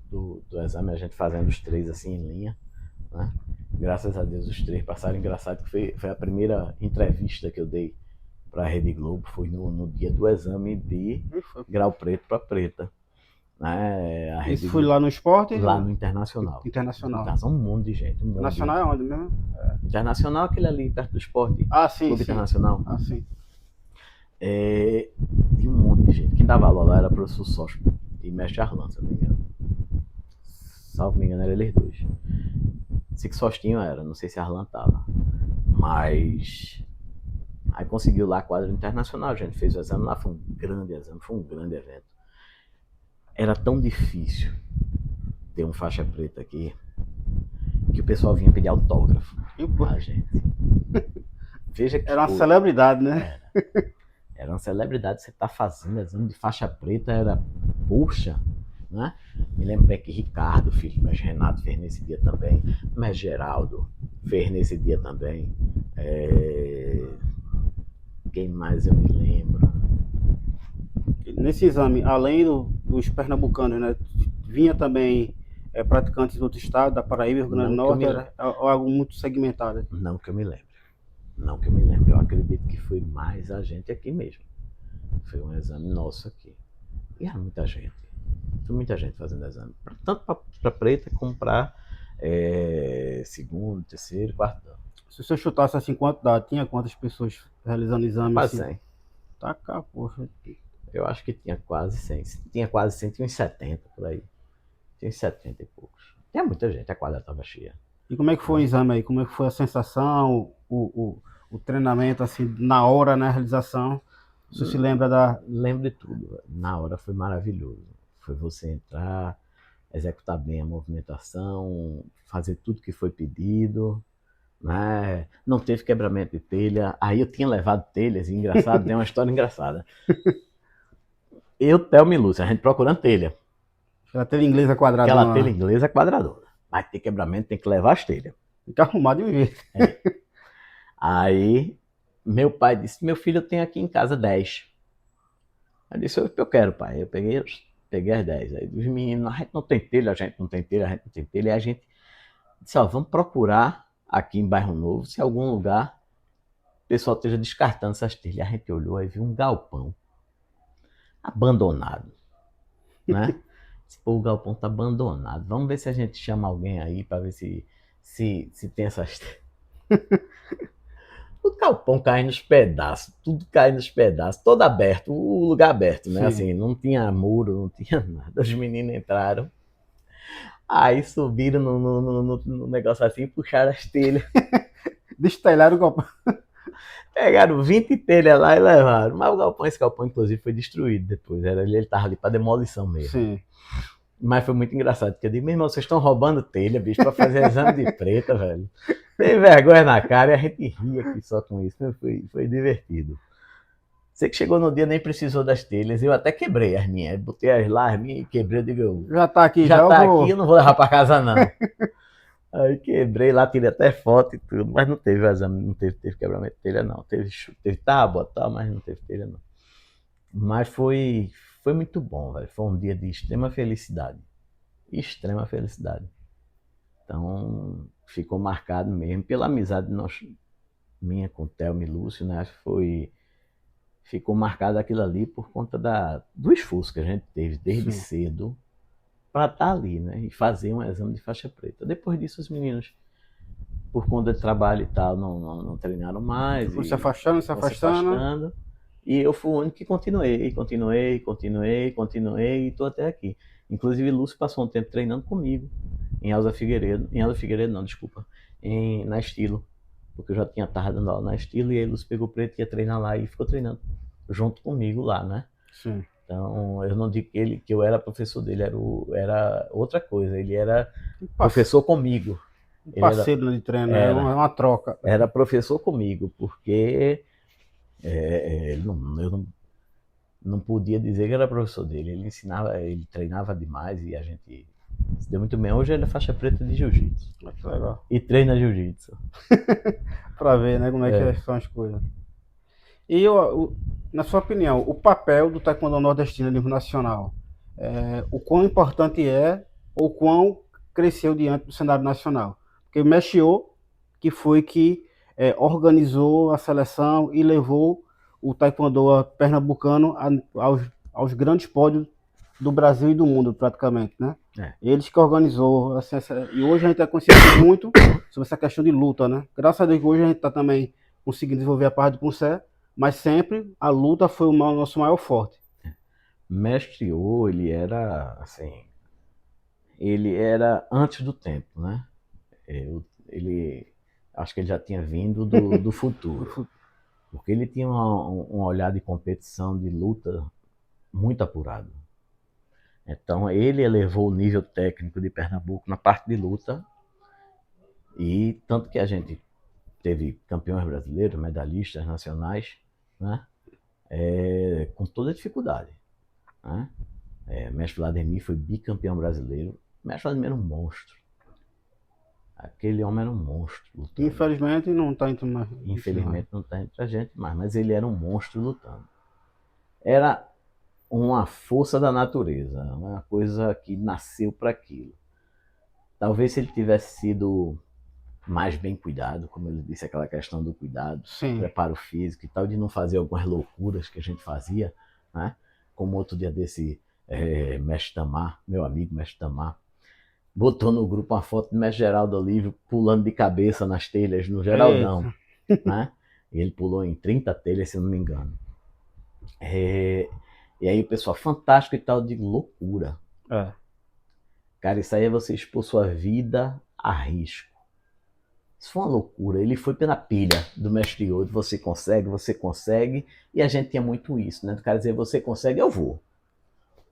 Speaker 2: do exame, a gente fazendo os 3 assim em linha. Né? Graças a Deus os 3 passaram. Engraçado que foi a primeira entrevista que eu dei para a Rede Globo, foi no dia do exame de grau preto para preta. Né?
Speaker 1: Isso foi lá no esporte?
Speaker 2: Lá no Internacional.
Speaker 1: Internacional.
Speaker 2: Um monte de gente.
Speaker 1: Internacional é onde mesmo?
Speaker 2: Internacional, aquele ali perto do esporte.
Speaker 1: Sim.
Speaker 2: Clube Internacional.
Speaker 1: Sim.
Speaker 2: Tinha um monte de gente. Quem dava aula lá era o professor Sócio e mestre Arlan, se eu não me engano. Salvo me engano, era eles 2. Sixostinho era, não sei se Arlan tava. Mas aí conseguiu lá a quadra internacional, a gente fez o exame lá, foi um grande exame, foi um grande evento. Era tão difícil ter um faixa preta aqui que o pessoal vinha pedir autógrafo a gente.
Speaker 1: Veja que era uma celebridade, né?
Speaker 2: Era uma celebridade, você tá fazendo exame de faixa preta, era, puxa, né? Me lembro bem que Ricardo, filho, mas Renato fez nesse dia também, mas Geraldo fez nesse dia também. Quem mais eu me lembro?
Speaker 1: Nesse exame, além dos pernambucanos, né, vinha também praticantes de outro estado, da Paraíba, Rio Grande do Norte, era algo muito segmentado?
Speaker 2: Não que eu me lembre. Não que eu me lembre. Eu acredito que foi mais a gente aqui mesmo. Foi um exame nosso aqui. E era muita gente. Foi muita gente fazendo exame. Tanto para preta como para segundo, terceiro, quarto ano.
Speaker 1: Se você chutasse assim, tinha quantas pessoas realizando exame?
Speaker 2: Quase
Speaker 1: assim?
Speaker 2: 100.
Speaker 1: Tá cá, poxa.
Speaker 2: Eu acho que tinha quase 100. Tinha quase 100, tinha uns 70 por aí. Tinha uns 70 e poucos. Tinha muita gente, a quadra estava cheia.
Speaker 1: E como é que foi o exame aí? Como é que foi a sensação, o treinamento, assim, na hora, na realização? Você se lembra da...
Speaker 2: Lembro de tudo. Na hora foi maravilhoso. Foi você entrar, executar bem a movimentação, fazer tudo que foi pedido, né? Não teve quebramento de telha. Aí eu tinha levado telhas, e engraçado, tem uma história engraçada. Eu, Thelma e Lúcia, a gente procurando telha.
Speaker 1: Aquela telha inglesa quadradona.
Speaker 2: Aquela telha inglesa quadradona. Vai ter quebramento, tem que levar as telhas.
Speaker 1: Tem que arrumar de um jeito.
Speaker 2: Aí meu pai disse, meu filho, eu tenho aqui em casa 10. Eu disse, eu quero, pai. Eu peguei as 10. Aí os meninos, a gente não tem telha, a gente não tem telha, a gente não tem telha. E a gente disse, vamos procurar aqui em Bairro Novo, se algum lugar o pessoal esteja descartando essas telhas. A gente olhou e viu um galpão abandonado, né? Pô, o galpão tá abandonado. Vamos ver se a gente chama alguém aí para ver se tem essas telhas. O galpão caindo nos pedaços, tudo caindo nos pedaços, todo aberto, o lugar aberto, né? Sim. Assim, não tinha muro, não tinha nada. Os meninos entraram, aí subiram no negócio assim e puxaram as telhas.
Speaker 1: Destelharam o galpão.
Speaker 2: Pegaram 20 telhas lá e levaram. Mas esse galpão, inclusive, foi destruído depois. Ele tava ali para demolição mesmo. Sim. Mas foi muito engraçado, porque eu disse, meu irmão, vocês estão roubando telha, bicho, para fazer exame de preta, velho. Tem vergonha na cara e a gente ria aqui só com isso. Foi divertido. Você que chegou no dia nem precisou das telhas. Eu até quebrei as minhas. Botei as lá, as minhas e quebrei. Eu digo,
Speaker 1: já tá aqui,
Speaker 2: já tá aqui, eu não vou levar para casa, não. Aí quebrei lá, tirei até foto e tudo. Mas não teve exame, não teve quebramento de telha, não. Teve tábua e tal, mas não teve telha, não. Mas foi muito bom, velho. Foi um dia de extrema felicidade. Extrema felicidade. Então, ficou marcado mesmo pela amizade minha com o Thelma e Lúcio, né? Ficou marcado aquilo ali por conta do esforço que a gente teve desde cedo para estar ali, né? E fazer um exame de faixa preta. Depois disso, os meninos, por conta de trabalho e tal, não treinaram mais.
Speaker 1: Se afastando.
Speaker 2: E eu fui o único que continuei e estou até aqui. Inclusive, Lúcio passou um tempo treinando comigo em Elza Figueiredo. Em Elza Figueiredo, não, desculpa. Na Estilo. Porque eu já tinha tarde dando aula na Estilo e aí Lúcio pegou o preto e ia treinar lá e ficou treinando junto comigo lá, né?
Speaker 1: Sim.
Speaker 2: Então, eu não digo que eu era professor dele, era outra coisa. Ele era professor comigo.
Speaker 1: Parceiro de treino, era uma troca.
Speaker 2: Era professor comigo, porque eu não podia dizer que era professor dele. Ele ensinava, ele treinava demais e a gente se deu muito bem. Hoje ele é faixa preta de jiu-jitsu.
Speaker 1: Muito legal.
Speaker 2: E treina jiu-jitsu.
Speaker 1: Pra ver, né, como é que são as coisas. E na sua opinião, o papel do taekwondo nordestino a nível nacional, o quão importante ou quão cresceu diante do cenário nacional? Porque o Mexiô, que foi que organizou a seleção e levou o taekwondo pernambucano aos grandes pódios do Brasil e do mundo, praticamente, né? Eles que organizou, assim, e hoje a gente está conhecendo muito sobre essa questão de luta, né? Graças a Deus que hoje a gente está também conseguindo desenvolver a parte do Poncé, mas sempre a luta foi o nosso maior forte.
Speaker 2: Mestre O, ele era, assim, ele era antes do tempo, né? Ele, acho que ele já tinha vindo do futuro, porque ele tinha um olhar de competição, de luta muito apurado. Então ele elevou o nível técnico de Pernambuco na parte de luta, e tanto que a gente teve campeões brasileiros, medalhistas nacionais, né? Com toda dificuldade, né? Mestre Vladimir foi bicampeão brasileiro. Mestre Vladimir era um monstro. Aquele homem era um monstro lutando.
Speaker 1: Infelizmente não está entre nós.
Speaker 2: Infelizmente não está entre a gente mais, mas ele era um monstro lutando. Era uma força da natureza, uma coisa que nasceu para aquilo. Talvez se ele tivesse sido mais bem cuidado, como ele disse, aquela questão do cuidado, preparo físico e tal, de não fazer algumas loucuras que a gente fazia, né? Como outro dia desse Mestre Tamar, meu amigo Mestre Tamar, botou no grupo uma foto do Mestre Geraldo Olívio pulando de cabeça nas telhas, no Geraldão, né? E ele pulou em 30 telhas, se eu não me engano. E aí o pessoal, fantástico e tal, de loucura. Cara, isso aí é você expor sua vida a risco. Isso foi uma loucura. Ele foi pela pilha do Mestre Yoda, você consegue, e a gente tinha muito isso, né? O cara dizer, você consegue, eu vou.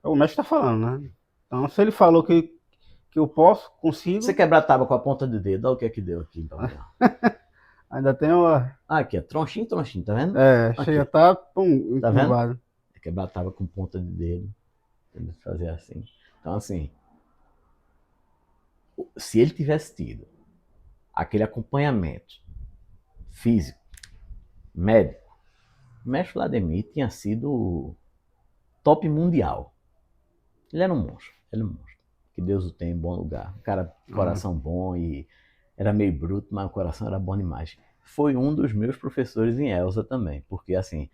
Speaker 1: O mestre tá falando, né? Então, se ele falou que eu posso, consigo...
Speaker 2: Você quebrar a tábua com a ponta do dedo, olha o que é que deu aqui, então.
Speaker 1: Ainda tem uma...
Speaker 2: Aqui, ó, tronchinho, tá vendo?
Speaker 1: Chega, tá... Pum,
Speaker 2: tá vendo? Quebrar a tábua com ponta de dedo. Fazer assim. Então, assim, se ele tivesse tido aquele acompanhamento físico, médico, o Mestre Vladimir tinha sido top mundial. Ele era um monstro, Que Deus o tenha em bom lugar. Um cara de coração bom, e era meio bruto, mas o coração era bom demais. Foi um dos meus professores em Elza também, porque assim,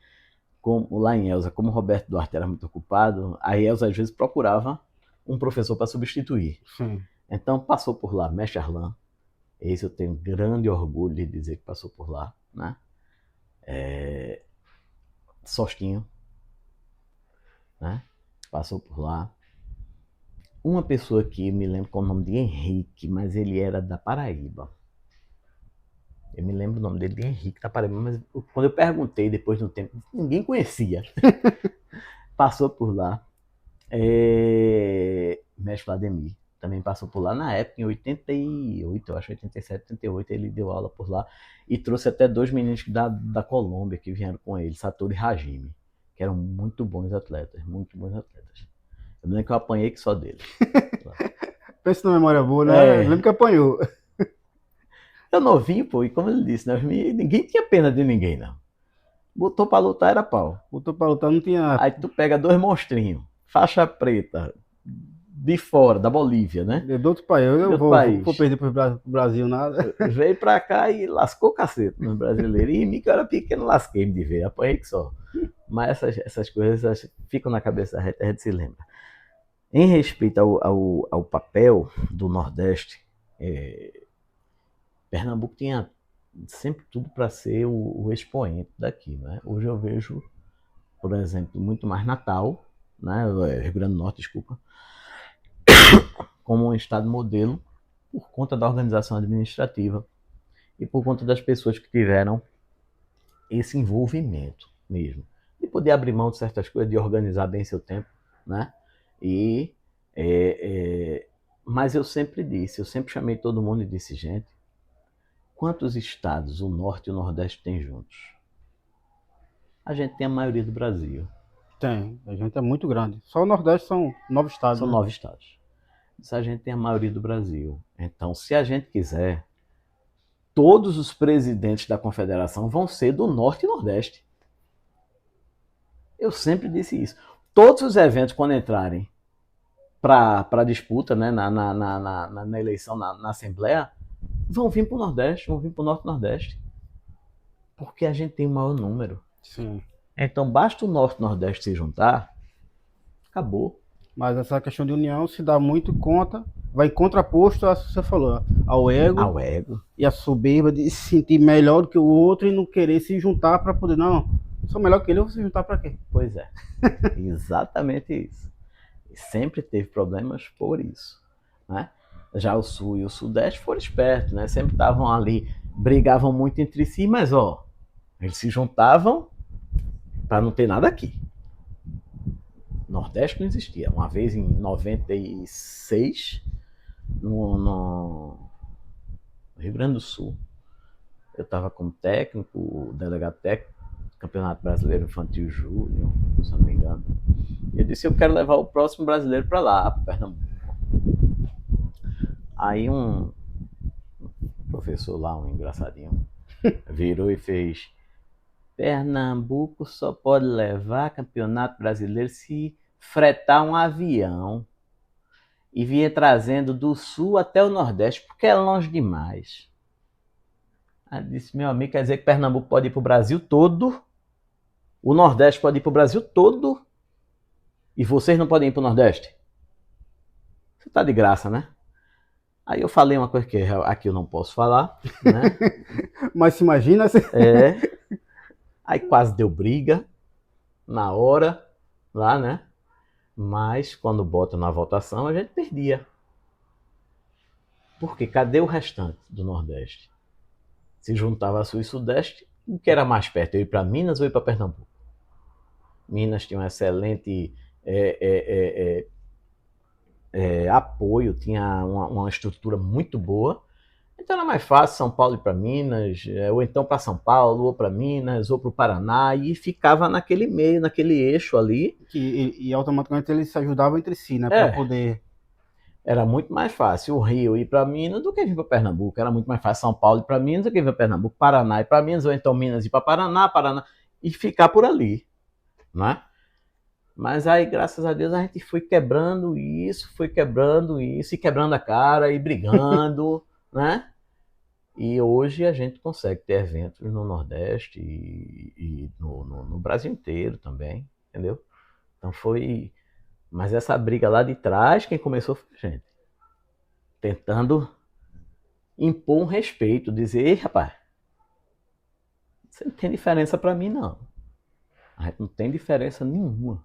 Speaker 2: lá em Elza, como o Roberto Duarte era muito ocupado, a Elza às vezes procurava um professor para substituir. Então passou por lá Mestre Arlan. Esse eu tenho grande orgulho de dizer que passou por lá, né? Sostinho, né? Passou por lá. Uma pessoa que me lembro com o nome de Henrique, mas ele era da Paraíba. Eu me lembro o nome dele de Henrique da Paraíba, mas quando eu perguntei depois de um tempo, ninguém conhecia. Passou por lá. Mestre Vladimir também passou por lá na época, em 88, eu acho, 87, 88, ele deu aula por lá e trouxe até 2 meninos da Colômbia que vieram com ele, Satoru e Hajime, que eram muito bons atletas, muito bons atletas. Eu lembro que eu apanhei que só deles.
Speaker 1: Pensa na memória boa, né? Eu lembro que apanhou.
Speaker 2: Eu novinho, pô, e como ele disse, né, ninguém tinha pena de ninguém, não. Botou pra lutar, era pau.
Speaker 1: Botou pra lutar, não tinha...
Speaker 2: Aí tu pega 2 monstrinhos, faixa preta, de fora, da Bolívia, né?
Speaker 1: De outro país. Eu vou perder pro Brasil nada.
Speaker 2: Veio pra cá e lascou o cacete no brasileiro. E mim, que eu era pequeno, lasquei-me de ver, apanhei que só. Mas essas coisas ficam na cabeça da gente, a gente se lembra. Em respeito ao papel do Nordeste, Pernambuco tinha sempre tudo para ser o expoente daqui, né? Hoje eu vejo, por exemplo, muito mais Natal, né? Rio Grande do Norte, desculpa, como um estado modelo por conta da organização administrativa e por conta das pessoas que tiveram esse envolvimento mesmo, de poder abrir mão de certas coisas, de organizar bem seu tempo, né? Mas eu sempre chamei todo mundo e disse, gente, quantos estados o Norte e o Nordeste têm juntos? A gente tem a maioria do Brasil.
Speaker 1: Tem, a gente é muito grande. Só o Nordeste são 9 estados.
Speaker 2: São 9 estados. A gente tem a maioria do Brasil. Então, se a gente quiser, todos os presidentes da Confederação vão ser do Norte e Nordeste. Eu sempre disse isso. Todos os eventos, quando entrarem para disputa, né, na eleição, na Assembleia, vão vir para o Nordeste, vão vir para o Norte e Nordeste. Porque a gente tem o maior número.
Speaker 1: Sim.
Speaker 2: Então, basta o Norte e o Nordeste se juntar, acabou.
Speaker 1: Mas essa questão de união se dá muito conta, vai contraposto a, você falou, ao ego e a soberba de se sentir melhor do que o outro e não querer se juntar para poder, não, sou melhor que ele, eu vou se juntar para quê?
Speaker 2: Pois é, exatamente isso. E sempre teve problemas por isso, né? Já o Sul e o Sudeste foram espertos, né? Sempre estavam ali, brigavam muito entre si, mas ó, eles se juntavam para não ter nada aqui. Nordeste não existia. Uma vez em 96, no Rio Grande do Sul, eu estava como técnico, delegado técnico, Campeonato Brasileiro Infantil Júnior, se eu não me engano. E eu disse, eu quero levar o próximo brasileiro para lá, para Pernambuco. Aí um professor lá, um engraçadinho, virou e fez: Pernambuco só pode levar Campeonato Brasileiro se fretar um avião e vier trazendo do Sul até o Nordeste, porque é longe demais. Aí disse, meu amigo, quer dizer que Pernambuco pode ir para o Brasil todo, o Nordeste pode ir para o Brasil todo, e vocês não podem ir para o Nordeste? Você tá de graça, né? Aí eu falei uma coisa que aqui eu não posso falar, né?
Speaker 1: Mas se imagina...
Speaker 2: Aí quase deu briga na hora, lá, né? Mas quando bota na votação, a gente perdia. Porque cadê o restante do Nordeste? Se juntava Sul e Sudeste, o que era mais perto? Eu ir para Minas ou ir para Pernambuco? Minas tinha um excelente apoio, tinha uma estrutura muito boa. Então era mais fácil São Paulo ir para Minas, ou então para São Paulo, ou para Minas, ou para o Paraná, e ficava naquele meio, naquele eixo ali.
Speaker 1: E automaticamente eles se ajudavam entre si, né? Para poder...
Speaker 2: Era muito mais fácil o Rio ir para Minas do que vir para Pernambuco. Era muito mais fácil São Paulo ir para Minas do que vir para Pernambuco, Paraná ir para Minas, ou então Minas ir para Paraná, e ficar por ali, né? Mas aí, graças a Deus, a gente foi quebrando isso, e quebrando a cara, e brigando, né? E hoje a gente consegue ter eventos no Nordeste e no Brasil inteiro também, entendeu? Então foi... Mas essa briga lá de trás, quem começou foi a gente. Tentando impor um respeito, dizer, ei, rapaz, você não tem diferença para mim, não. A gente não tem diferença nenhuma.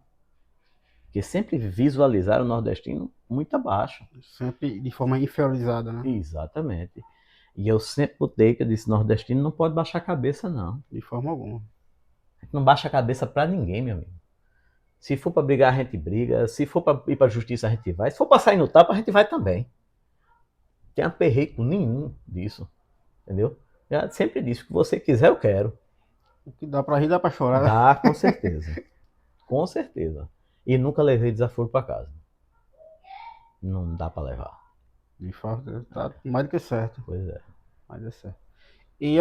Speaker 2: Porque sempre visualizaram o nordestino muito abaixo.
Speaker 1: Sempre de forma inferiorizada, né?
Speaker 2: Exatamente. E eu sempre botei que eu disse, nordestino não pode baixar a cabeça, não.
Speaker 1: De forma alguma.
Speaker 2: A gente não baixa a cabeça para ninguém, meu amigo. Se for para brigar, a gente briga. Se for para ir para a justiça, a gente vai. Se for para sair no tapa, a gente vai também. Tem aperreio nenhum disso. Entendeu? Já sempre disse, o que você quiser, eu quero.
Speaker 1: O que dá para rir, dá para chorar.
Speaker 2: Dá, com certeza. Com certeza. E nunca levei desaforo para casa. Não dá para levar.
Speaker 1: De fato, tá mais do que certo.
Speaker 2: Pois é.
Speaker 1: Mais do que certo. E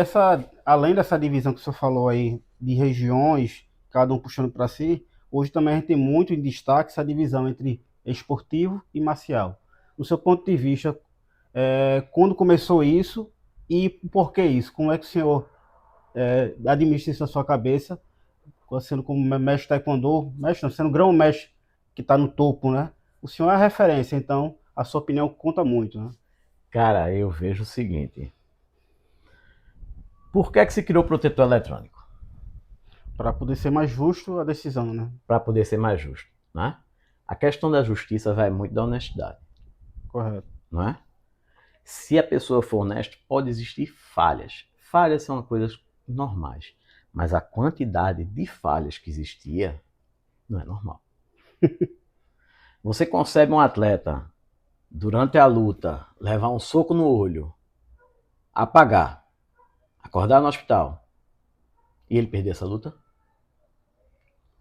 Speaker 1: além dessa divisão que o senhor falou aí, de regiões, cada um puxando para si, hoje também a gente tem muito em destaque essa divisão entre esportivo e marcial. No seu ponto de vista, quando começou isso e por que isso? Como é que o senhor administra isso na sua cabeça, sendo como mestre taekwondo, sendo grão-mestre que está no topo, né? O senhor é a referência, então a sua opinião conta muito, né?
Speaker 2: Cara, eu vejo o seguinte. Por que se criou o protetor eletrônico?
Speaker 1: Para poder ser mais justo a decisão, né?
Speaker 2: Para poder ser mais justo, né? A questão da justiça vai muito da honestidade.
Speaker 1: Correto.
Speaker 2: Não é? Se a pessoa for honesta, pode existir falhas. Falhas são coisas normais. Mas a quantidade de falhas que existia não é normal. Você consegue um atleta, durante a luta, levar um soco no olho, apagar, acordar no hospital e ele perder essa luta?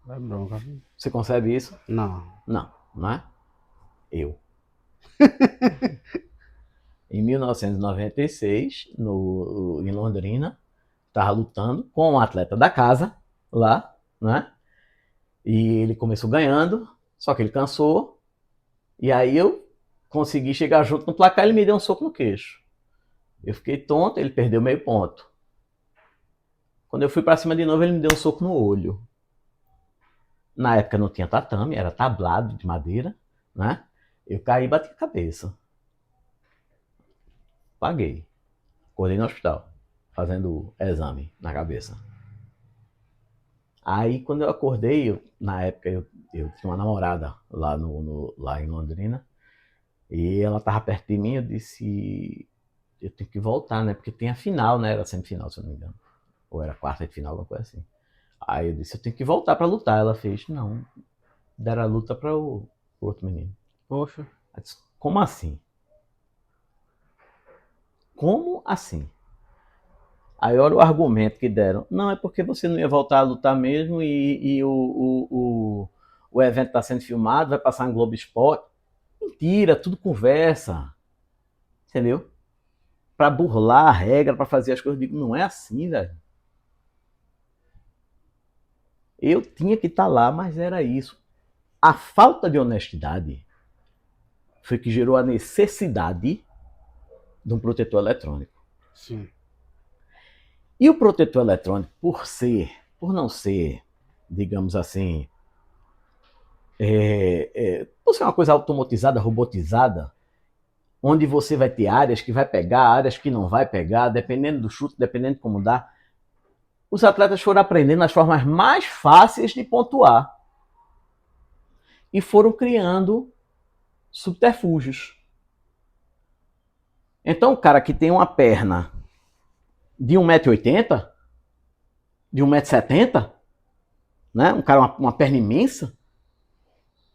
Speaker 1: É bronca.
Speaker 2: Você concebe isso?
Speaker 1: Não.
Speaker 2: Não, não é? Eu. Em 1996, em Londrina, estava lutando com um atleta da casa, lá, né? E ele começou ganhando, só que ele cansou. E aí eu consegui chegar junto no placar e ele me deu um soco no queixo. Eu fiquei tonto, ele perdeu meio ponto. Quando eu fui para cima de novo, ele me deu um soco no olho. Na época não tinha tatame, era tablado de madeira, né? Eu caí e bati a cabeça. Paguei. Acordei no hospital, fazendo exame na cabeça. Aí quando eu acordei, na época eu tinha uma namorada lá em Londrina. E ela estava perto de mim, eu disse, eu tenho que voltar, né? Porque tem a final, né? Era semifinal, se eu não me engano. Ou era quarta de final, alguma coisa assim. Aí eu disse, eu tenho que voltar para lutar. Ela fez, não, deram a luta para o outro menino.
Speaker 1: Poxa.
Speaker 2: Eu disse, como assim? Como assim? Aí olha o argumento que deram. Não, é porque você não ia voltar a lutar mesmo e o evento está sendo filmado, vai passar em Globo Esporte. Mentira, tudo conversa. Entendeu? Para burlar a regra, para fazer as coisas. Eu digo, não é assim, velho. Eu tinha que estar lá, mas era isso. A falta de honestidade foi que gerou a necessidade de um protetor eletrônico.
Speaker 1: Sim.
Speaker 2: E o protetor eletrônico, por não ser, digamos assim, por ser uma coisa automatizada, robotizada, onde você vai ter áreas que vai pegar, áreas que não vai pegar, dependendo do chute, dependendo de como dá, os atletas foram aprendendo as formas mais fáceis de pontuar e foram criando subterfúgios. Então o cara que tem uma perna de 1,80 m, de 1,70 m, né? Um cara, uma perna imensa,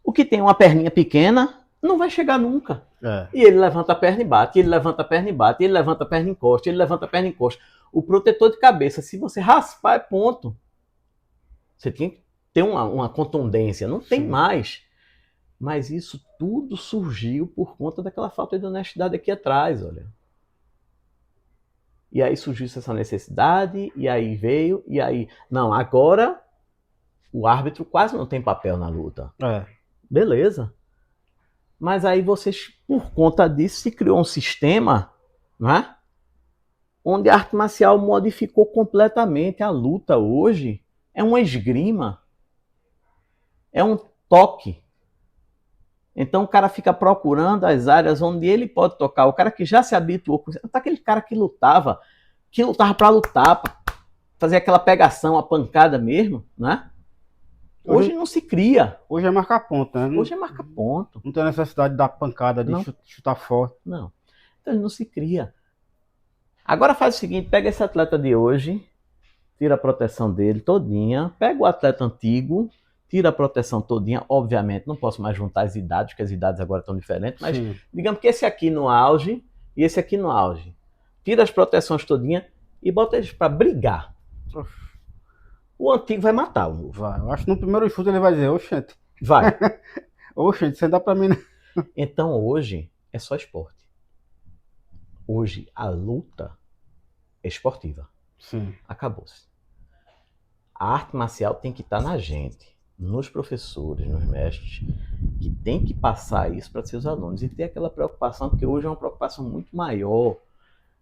Speaker 2: o que tem uma perninha pequena não vai chegar nunca.
Speaker 1: É.
Speaker 2: E ele levanta a perna e bate, ele levanta a perna e bate, ele levanta a perna e encosta, ele levanta a perna e encosta. O protetor de cabeça, se você raspar, é ponto. Você tem que ter uma contundência, não tem mais. Mas isso tudo surgiu por conta daquela falta de honestidade aqui atrás, olha. E aí surgiu essa necessidade, e aí veio, e aí... Não, agora o árbitro quase não tem papel na luta.
Speaker 1: É.
Speaker 2: Beleza. Mas aí vocês, por conta disso, se criou um sistema, né? Onde a arte marcial modificou completamente a luta hoje. É uma esgrima. É um toque. Então o cara fica procurando as áreas onde ele pode tocar. O cara que já se habituou. Tá aquele cara que lutava para lutar, pra fazer aquela pegação, a pancada mesmo, né? Hoje não se cria.
Speaker 1: Hoje é marcar ponto, né?
Speaker 2: Hoje é marcar ponto.
Speaker 1: Não tem necessidade de dar pancada, de chutar forte.
Speaker 2: Não. Então ele não se cria. Agora faz o seguinte, pega esse atleta de hoje, tira a proteção dele todinha, pega o atleta antigo, tira a proteção todinha, obviamente não posso mais juntar as idades, porque as idades agora estão diferentes, mas sim, digamos que esse aqui no auge e esse aqui no auge. Tira as proteções todinha e bota eles para brigar. O antigo vai matar o novo.
Speaker 1: Vai. Eu acho que no primeiro chute ele vai dizer, oxente.
Speaker 2: Vai.
Speaker 1: Oxente, você não dá pra mim, né?
Speaker 2: Então hoje é só esporte. Hoje a luta é esportiva.
Speaker 1: Sim.
Speaker 2: Acabou-se. A arte marcial tem que estar na gente, nos professores, nos mestres, que tem que passar isso para seus alunos. E ter aquela preocupação, porque hoje é uma preocupação muito maior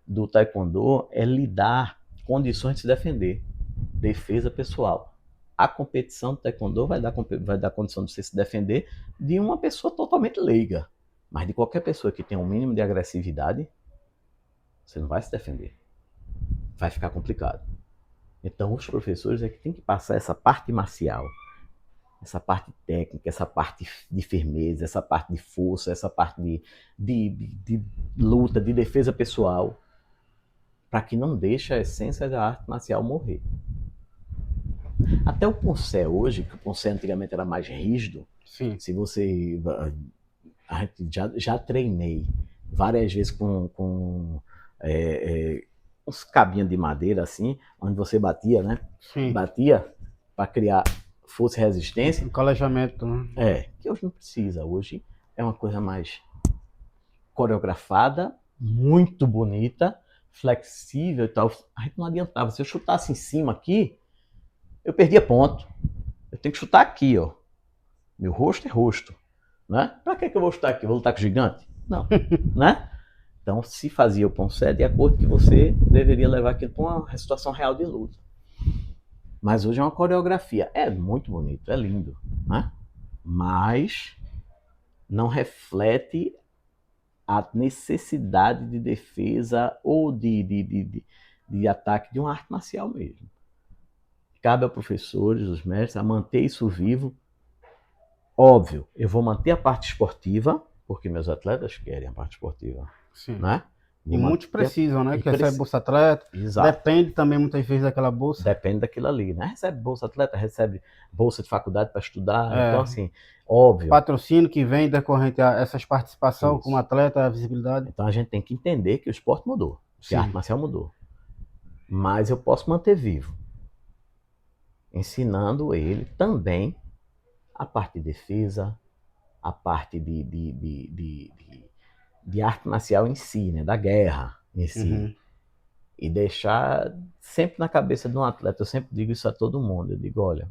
Speaker 2: do taekwondo, é lhe dar condições de se defender. Defesa pessoal. A competição do taekwondo vai dar condição de você se defender de uma pessoa totalmente leiga. Mas de qualquer pessoa que tenha um mínimo de agressividade, você não vai se defender. Vai ficar complicado. Então os professores é que tem que passar essa parte marcial, essa parte técnica, essa parte de firmeza, essa parte de força, essa parte de luta, de defesa pessoal, para que não deixe a essência da arte marcial morrer. Até o poncé hoje, que o poncé antigamente era mais rígido, sim, se você... Já treinei várias vezes com uns cabinhos de madeira assim, onde você batia, né? Sim. Batia para criar força e resistência.
Speaker 1: Um calejamento, né?
Speaker 2: Que hoje não precisa. Hoje é uma coisa mais coreografada, muito bonita, flexível e tal. A gente não adiantava. Se eu chutasse em cima aqui, eu perdia ponto. Eu tenho que chutar aqui, ó. Meu rosto é rosto, né? Para que eu vou chutar aqui? Eu vou lutar com o gigante? Não, né? Então, se fazia o poncé de acordo que você deveria levar aquilo para uma situação real de luta. Mas hoje é uma coreografia. É muito bonito, é lindo, né? Mas não reflete a necessidade de defesa ou de ataque de uma arte marcial mesmo. Cabe aos professores, aos mestres, a manter isso vivo. Óbvio, eu vou manter a parte esportiva, porque meus atletas querem a parte esportiva.
Speaker 1: Sim.
Speaker 2: Né?
Speaker 1: E muitos precisam, né? Que recebe Bolsa Atleta.
Speaker 2: Exato.
Speaker 1: Depende também muitas vezes daquela bolsa.
Speaker 2: Depende daquilo ali, né? Recebe Bolsa Atleta, recebe bolsa de faculdade para estudar. Então, assim, óbvio.
Speaker 1: Patrocínio que vem decorrente a essas participações como atleta, a visibilidade.
Speaker 2: Então a gente tem que entender que o esporte mudou, que a arte marcial mudou. Mas eu posso manter vivo, ensinando ele também a parte de defesa, a parte de arte marcial em si, né? Da guerra em si. E deixar sempre na cabeça de um atleta, eu sempre digo isso a todo mundo, eu digo, olha,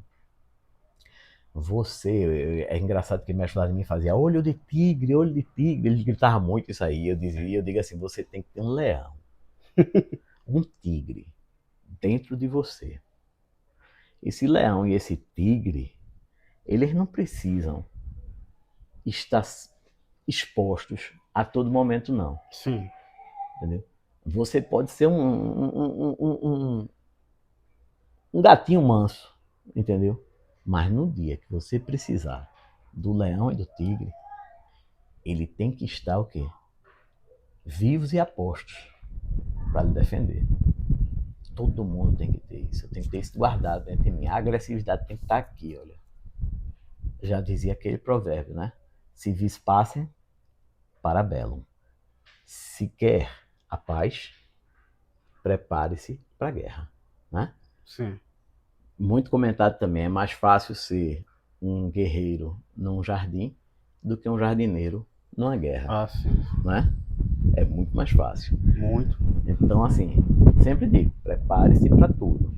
Speaker 2: você, é engraçado que o mestre lá de mim fazia olho de tigre, ele gritava muito isso aí, eu digo assim, você tem que ter um leão, um tigre dentro de você. Esse leão e esse tigre, eles não precisam estar expostos a todo momento, não.
Speaker 1: Sim.
Speaker 2: Entendeu? Você pode ser um gatinho manso, entendeu? Mas no dia que você precisar do leão e do tigre, ele tem que estar o quê? Vivos e apostos para lhe defender. Todo mundo tem que ter isso. Eu tenho que ter isso guardado dentro de mim. A agressividade tem que estar aqui, olha. Já dizia aquele provérbio, né? Se vis pacem, para bellum. Se quer a paz, prepare-se para a guerra, né?
Speaker 1: Sim.
Speaker 2: Muito comentado também, é mais fácil ser um guerreiro num jardim do que um jardineiro numa guerra.
Speaker 1: Ah, sim.
Speaker 2: Não é? É muito mais fácil.
Speaker 1: Muito.
Speaker 2: Então, assim, sempre digo, prepare-se para tudo.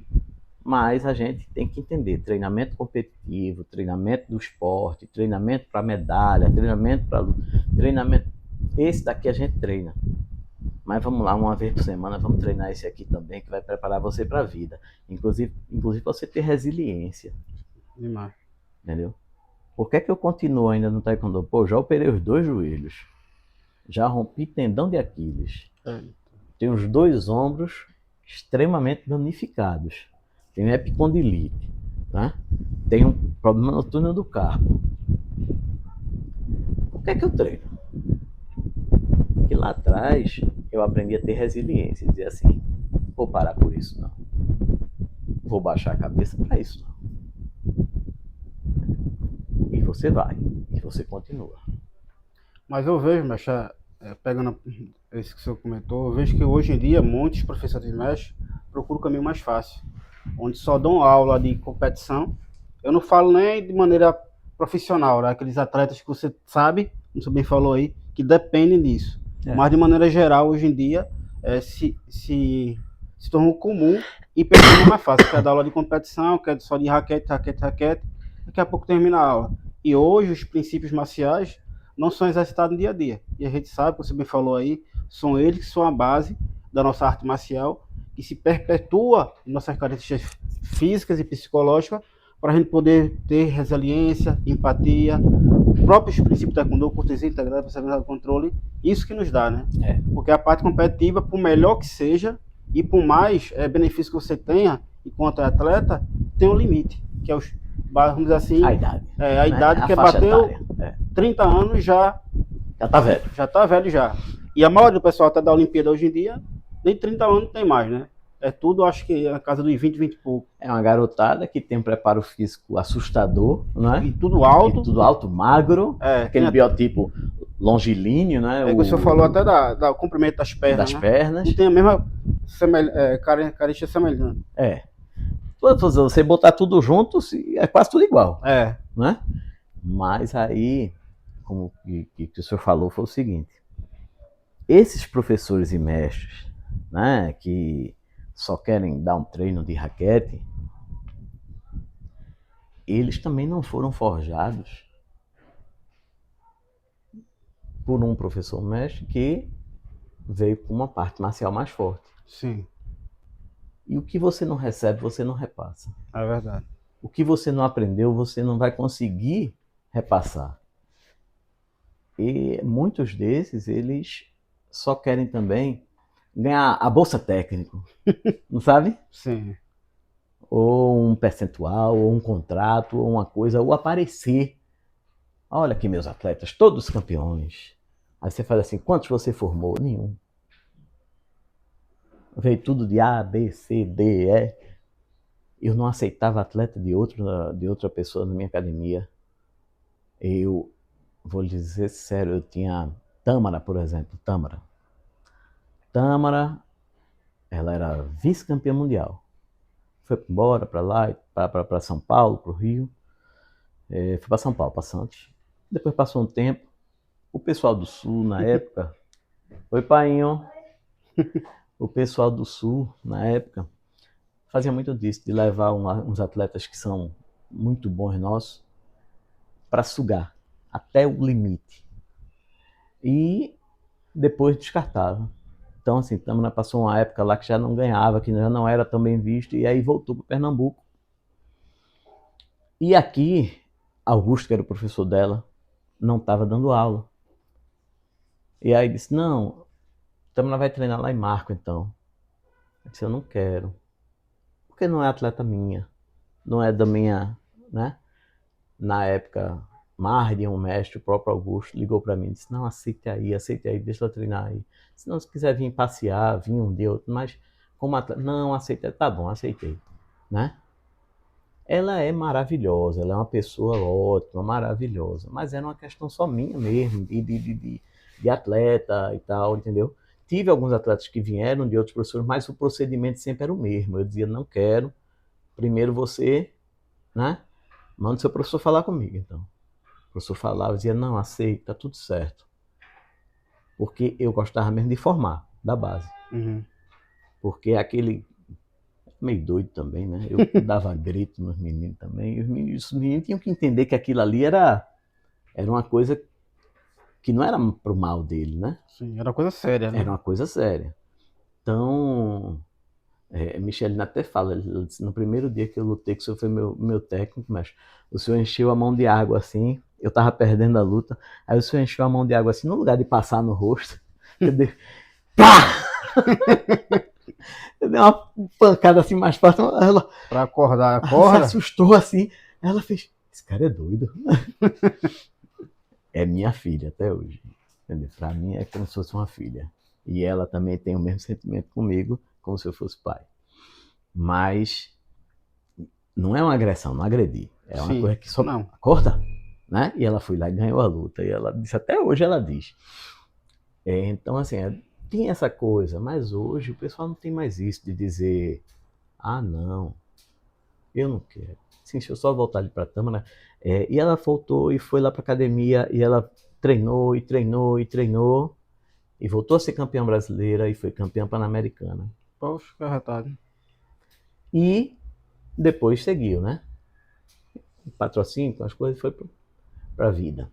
Speaker 2: Mas a gente tem que entender, treinamento competitivo, treinamento do esporte, treinamento para medalha, treinamento para luta, treinamento... Esse daqui a gente treina. Mas vamos lá, uma vez por semana, vamos treinar esse aqui também, que vai preparar você para a vida. Inclusive você ter resiliência.
Speaker 1: Demais.
Speaker 2: Entendeu? Por que eu continuo ainda no taekwondo? Pô, já operei os 2 joelhos. Já rompi tendão de Aquiles. Tenho os 2 ombros extremamente danificados. Tenho epicondilite. Tá? Tenho um problema no túnel do carpo. Por que eu treino? Porque lá atrás eu aprendi a ter resiliência. Dizer assim, vou parar por isso não. Vou baixar a cabeça para isso não. E você vai. E você continua.
Speaker 1: Mas eu vejo, mestre, pegando isso que o senhor comentou, eu vejo que hoje em dia muitos professores de mestre procuram o caminho mais fácil, onde só dão aula de competição. Eu não falo nem de maneira profissional, né? Aqueles atletas que você sabe, como você bem falou aí, que dependem disso. Mas de maneira geral, hoje em dia, se tornou comum e perdendo mais fácil. Quer dar aula de competição, quer só de raquete, daqui a pouco termina a aula. E hoje os princípios marciais não são exercitados no dia a dia. E a gente sabe, como você bem falou aí, são eles que são a base da nossa arte marcial, que se perpetua em nossas características físicas e psicológicas, para a gente poder ter resiliência, empatia, próprios princípios da taekwondo, cortesia integrada, personalidade, controle, isso que nos dá, né? Porque a parte competitiva, por melhor que seja, e por mais benefício que você tenha, enquanto atleta, tem um limite, que é os, vamos dizer assim,
Speaker 2: a idade.
Speaker 1: A idade que bateu 30 anos já
Speaker 2: tá velho.
Speaker 1: Já tá velho já. E a maioria do pessoal até da Olimpíada hoje em dia, nem 30 anos não tem mais, né? É tudo, acho que a casa dos 20, 20 e pouco.
Speaker 2: É uma garotada que tem um preparo físico assustador, né?
Speaker 1: E tudo alto.
Speaker 2: E tudo alto, magro, aquele biotipo longilíneo, né?
Speaker 1: O senhor falou até do comprimento das pernas.
Speaker 2: Das pernas.
Speaker 1: E tem a mesma característica semelhante.
Speaker 2: Você botar tudo junto, é quase tudo igual. Né? Mas aí, como que o senhor falou, foi o seguinte. Esses professores e mestres, né, que só querem dar um treino de raquete, eles também não foram forjados por um professor mestre que veio com uma parte marcial mais forte.
Speaker 1: Sim.
Speaker 2: E o que você não recebe, você não repassa.
Speaker 1: É verdade.
Speaker 2: O que você não aprendeu, você não vai conseguir repassar. E muitos desses, eles só querem também ganhar a bolsa técnico, não sabe?
Speaker 1: Sim.
Speaker 2: Ou um percentual, ou um contrato, ou uma coisa, ou aparecer Olha aqui meus atletas, todos campeões. Aí você faz assim, quantos você formou? Nenhum. Veio tudo de A, B, C, D, E. Eu não aceitava atleta de outra pessoa na minha academia. Eu vou lhe dizer sério, eu tinha Tâmara, por exemplo. Tâmara, ela era vice-campeã mundial. Foi embora para lá, para São Paulo, para o Rio. Foi para São Paulo, para Santos. Depois passou um tempo. O pessoal do Sul, na época... Oi, painho. O pessoal do Sul, na época, fazia muito disso, de levar uns atletas que são muito bons nossos para sugar até o limite. E depois descartava. Então, assim, Tâmara passou uma época lá que já não ganhava, que já não era tão bem visto, e aí voltou para Pernambuco. E aqui, Augusto, que era o professor dela, não estava dando aula. E aí disse, não, Tâmara vai treinar lá em Marco, então. Eu disse, eu não quero. Porque não é atleta minha. Não é da minha, né? Na época, Mardi, um mestre, o próprio Augusto, ligou para mim e disse, não, aceite aí, deixa ela treinar aí. Se não, se quiser vir passear, vir um dia, outro, mas como atleta, não, aceitei, tá bom, aceitei, né? Ela é maravilhosa, ela é uma pessoa ótima, maravilhosa, mas era uma questão só minha mesmo, de atleta e tal, entendeu? Tive alguns atletas que vieram de outros professores, mas o procedimento sempre era o mesmo. Eu dizia, não quero, primeiro você, né? Manda o seu professor falar comigo, então. O professor falava, dizia, não, aceita, tá tudo certo. Porque eu gostava mesmo de formar, da base.
Speaker 1: Uhum.
Speaker 2: Porque aquele... meio doido também, né? Eu dava grito nos meninos também. E os meninos tinham que entender que aquilo ali era uma coisa que não era pro mal dele, né?
Speaker 1: Sim, era uma coisa séria, né?
Speaker 2: Era uma coisa séria. Então, Michelina até fala, ele disse, no primeiro dia que eu lutei, que o senhor foi meu técnico, mas o senhor encheu a mão de água assim, eu tava perdendo a luta, aí o senhor encheu a mão de água assim, no lugar de passar no rosto, eu dei... Pá! Eu dei uma pancada assim mais forte, ela...
Speaker 1: Pra acordar,
Speaker 2: se
Speaker 1: acorda?
Speaker 2: assustou assim, ela fez, esse cara é doido. É minha filha até hoje, entendeu? Pra mim é como se fosse uma filha. E ela também tem o mesmo sentimento comigo, como se eu fosse pai. Mas não é uma agressão, não agredi. É uma coisa que só
Speaker 1: não.
Speaker 2: Corta, né? E ela foi lá e ganhou a luta. E ela disse, até hoje ela diz. Então, assim, tem essa coisa, mas hoje o pessoal não tem mais isso de dizer, ah, não, eu não quero. Sim, deixa eu só voltar ali para a Tâmara. E ela voltou e foi lá para academia e ela treinou e treinou e treinou e voltou a ser campeã brasileira e foi campeã pan-americana.
Speaker 1: Poxa, que arretado.
Speaker 2: E depois seguiu, né? O patrocínio, com as coisas, foi para a vida.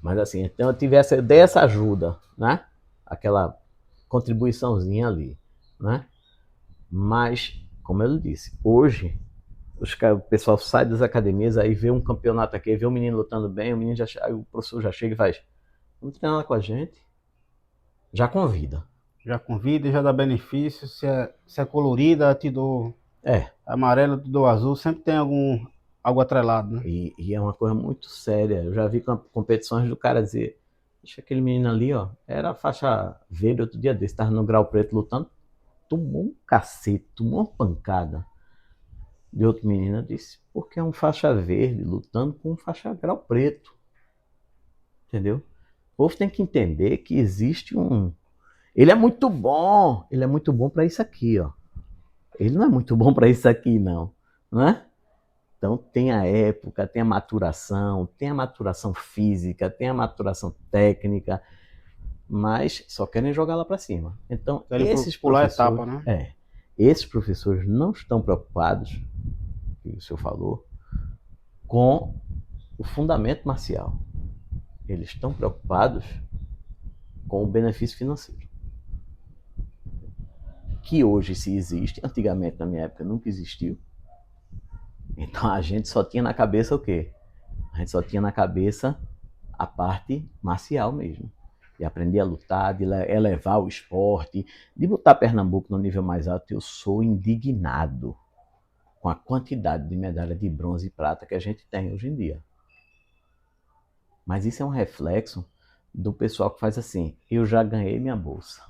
Speaker 2: Mas assim, então eu tive dei essa ajuda, né? Aquela contribuiçãozinha ali, né? Mas, como eu disse, hoje o pessoal sai das academias, aí vê um campeonato aqui, vê um menino lutando bem, o menino o professor já chega e faz, vamos treinar com a gente? Já convida.
Speaker 1: Já convida, já dá benefício, se é colorida, te dou amarelo, te dou azul, sempre tem algo atrelado, né?
Speaker 2: E é uma coisa muito séria. Eu já vi competições do cara dizer, deixa aquele menino ali, ó, era faixa verde outro dia desse, tava no grau preto lutando, tomou um cacete, tomou uma pancada de outro menino. Eu disse, porque é um faixa verde lutando com um faixa grau preto. Entendeu? O povo tem que entender que existe um... Ele é muito bom para isso aqui, ó. Ele não é muito bom para isso aqui, não, né? Então tem a época, tem a maturação física, tem a maturação técnica, mas só querem jogar lá para cima. Então esses
Speaker 1: pular
Speaker 2: professores,
Speaker 1: etapa, né?
Speaker 2: esses professores não estão preocupados, que o senhor falou, com o fundamento marcial. Eles estão preocupados com o benefício financeiro. Que hoje se existe, antigamente na minha época nunca existiu. Então a gente só tinha na cabeça o quê? A gente só tinha na cabeça a parte marcial mesmo. De aprender a lutar, de elevar o esporte, de botar Pernambuco no nível mais alto. Eu sou indignado com a quantidade de medalha de bronze e prata que a gente tem hoje em dia. Mas isso é um reflexo do pessoal que faz assim, eu já ganhei minha bolsa.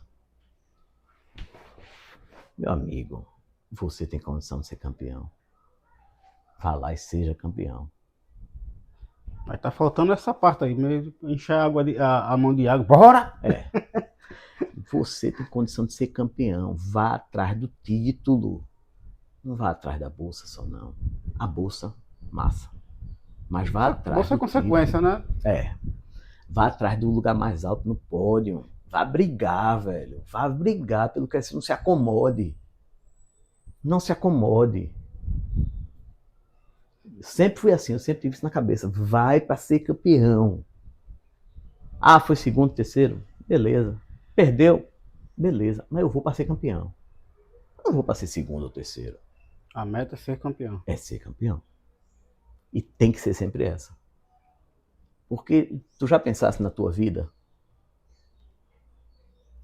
Speaker 2: Meu amigo, você tem condição de ser campeão. Vá lá e seja campeão.
Speaker 1: Mas tá faltando essa parte aí, encher a mão de água. Bora!
Speaker 2: Você tem condição de ser campeão. Vá atrás do título. Não vá atrás da bolsa só, não. A bolsa, massa. Mas vá atrás
Speaker 1: bolsa é
Speaker 2: do
Speaker 1: consequência,
Speaker 2: título.
Speaker 1: né?
Speaker 2: Vá atrás do lugar mais alto no pódio. Vá brigar, velho. Vá brigar pelo que não se acomode. Não se acomode. Sempre fui assim, eu sempre tive isso na cabeça. Vai para ser campeão. Ah, foi segundo, terceiro? Beleza. Perdeu? Beleza. Mas eu vou para ser campeão. Eu não vou para ser segundo ou terceiro.
Speaker 1: A meta é ser campeão.
Speaker 2: É ser campeão. E tem que ser sempre essa. Porque tu já pensaste na tua vida?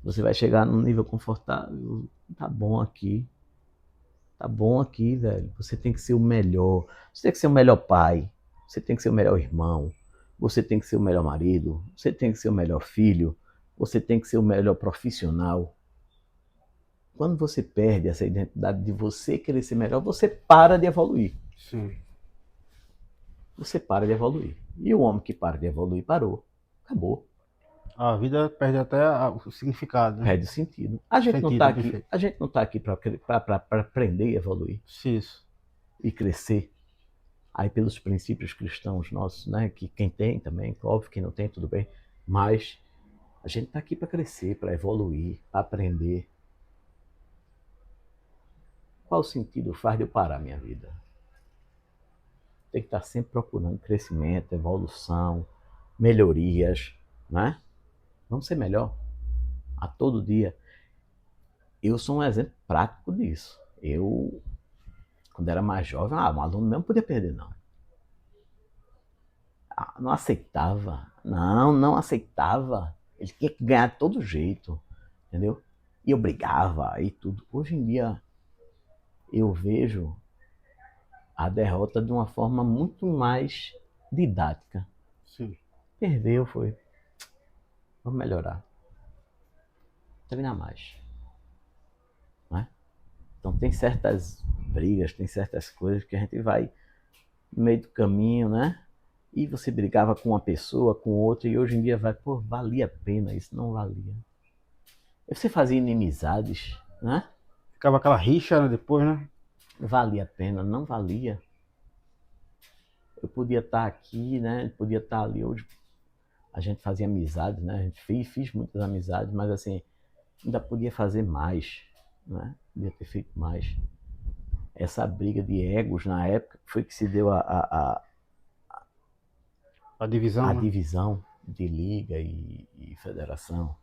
Speaker 2: Você vai chegar num nível confortável. Tá bom aqui. Tá bom aqui, velho. Você tem que ser o melhor. Você tem que ser o melhor pai. Você tem que ser o melhor irmão. Você tem que ser o melhor marido. Você tem que ser o melhor filho. Você tem que ser o melhor profissional. Quando você perde essa identidade de você querer ser melhor, você para de evoluir.
Speaker 1: Sim.
Speaker 2: Você para de evoluir. E o homem que para de evoluir, parou. Acabou.
Speaker 1: A vida perde até o significado, né?
Speaker 2: Perde o sentido. A gente não tá aqui para aprender e evoluir.
Speaker 1: Isso.
Speaker 2: E crescer. Aí pelos princípios cristãos nossos, né? Que quem tem também, óbvio, quem não tem, tudo bem. Mas a gente tá aqui para crescer, para evoluir, para aprender. Qual sentido faz de eu parar a minha vida? Tem que estar sempre procurando crescimento, evolução, melhorias, né? Vamos ser melhor a todo dia. Eu sou um exemplo prático disso. Eu, quando era mais jovem, um aluno meu não podia perder, não. Não aceitava. Não aceitava. Ele tinha que ganhar de todo jeito, entendeu? E eu brigava e tudo. Hoje em dia, eu vejo a derrota de uma forma muito mais didática.
Speaker 1: Sim.
Speaker 2: Perdeu, foi. Vamos melhorar. Treinar mais. Né? Então tem certas brigas, tem certas coisas que a gente vai no meio do caminho, né? E você brigava com uma pessoa, com outra, e hoje em dia vai, pô, valia a pena isso? Não valia. E você fazia inimizades, né?
Speaker 1: Ficava aquela rixa, né, depois, né?
Speaker 2: Valia a pena? Não valia. Eu podia estar aqui, né? Podia estar ali hoje. A gente fazia amizades, né? A gente fiz muitas amizades, mas assim, ainda podia fazer mais, né? Podia ter feito mais. Essa briga de egos na época foi que se deu a
Speaker 1: divisão,
Speaker 2: a
Speaker 1: né?
Speaker 2: divisão de liga e federação.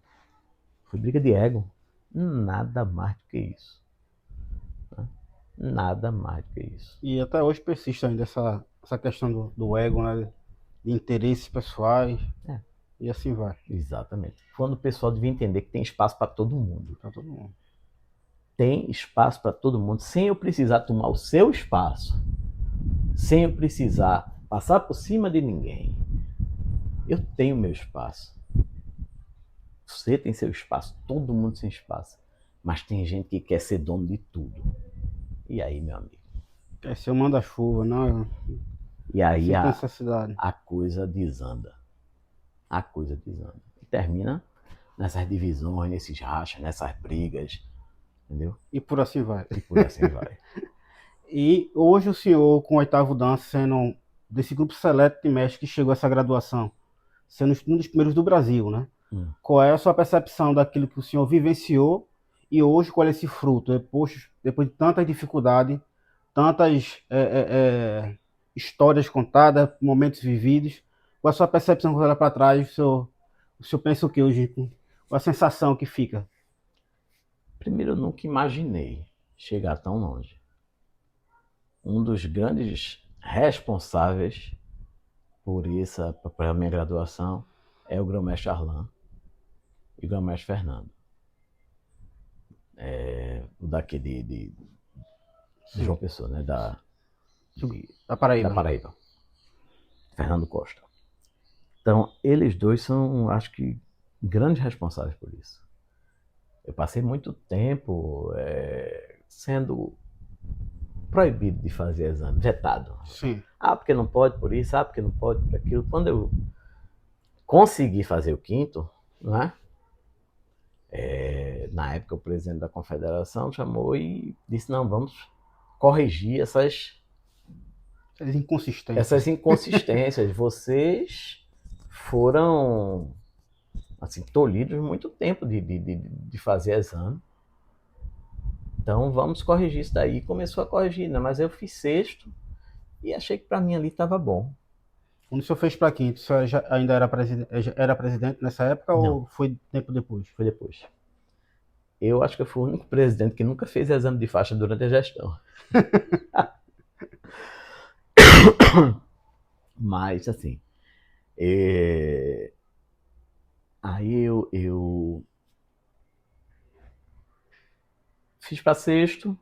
Speaker 2: Foi briga de ego. Nada mais do que isso. Né? Nada mais do que isso.
Speaker 1: E até hoje persiste ainda essa questão do ego, né? De interesses pessoais. E assim vai.
Speaker 2: Exatamente. Quando o pessoal devia entender que tem espaço para todo mundo.
Speaker 1: Para todo mundo.
Speaker 2: Tem espaço para todo mundo, sem eu precisar tomar o seu espaço, sem eu precisar passar por cima de ninguém. Eu tenho meu espaço. Você tem seu espaço, todo mundo tem espaço. Mas tem gente que quer ser dono de tudo. E aí, meu amigo?
Speaker 1: Quer ser o manda-chuva, não?
Speaker 2: E aí a coisa desanda. A coisa desanda. E termina nessas divisões, nesses rachas, nessas brigas. Entendeu?
Speaker 1: E por assim vai.
Speaker 2: E por assim vai.
Speaker 1: E hoje o senhor, com o 8º Dan, sendo desse grupo seleto de mestres que chegou a essa graduação, sendo um dos primeiros do Brasil, né? Qual é a sua percepção daquilo que o senhor vivenciou e hoje qual é esse fruto? Depois de tantas dificuldades, tantas histórias contadas, momentos vividos, qual é a sua percepção quando olha para trás? O senhor pensa o que hoje? Qual a sensação que fica?
Speaker 2: Primeiro, eu nunca imaginei chegar tão longe. Um dos grandes responsáveis pela minha graduação é o grão-mestre Arlan e o grão-mestre Fernando. O daqui de João Pessoa, né? Da
Speaker 1: Paraíba.
Speaker 2: Da Paraíba. Fernando Costa. Então, eles dois são, acho que, grandes responsáveis por isso. Eu passei muito tempo sendo proibido de fazer exame, vetado.
Speaker 1: Sim.
Speaker 2: Ah, porque não pode por isso, ah, porque não pode por aquilo. Quando eu consegui fazer o quinto, né? Na época o presidente da confederação chamou e disse, não, vamos corrigir essas inconsistências. Vocês foram assim, tolhidos muito tempo de fazer exame. Então vamos corrigir isso daí. Começou a corrigir, né? Mas eu fiz sexto e achei que para mim ali estava bom.
Speaker 1: Quando o senhor fez para quinto, o senhor ainda era presidente nessa época? Não. Ou foi tempo depois?
Speaker 2: Foi depois. Eu acho que eu fui o único presidente que nunca fez exame de faixa durante a gestão. Mas, assim, aí eu fiz para sexto.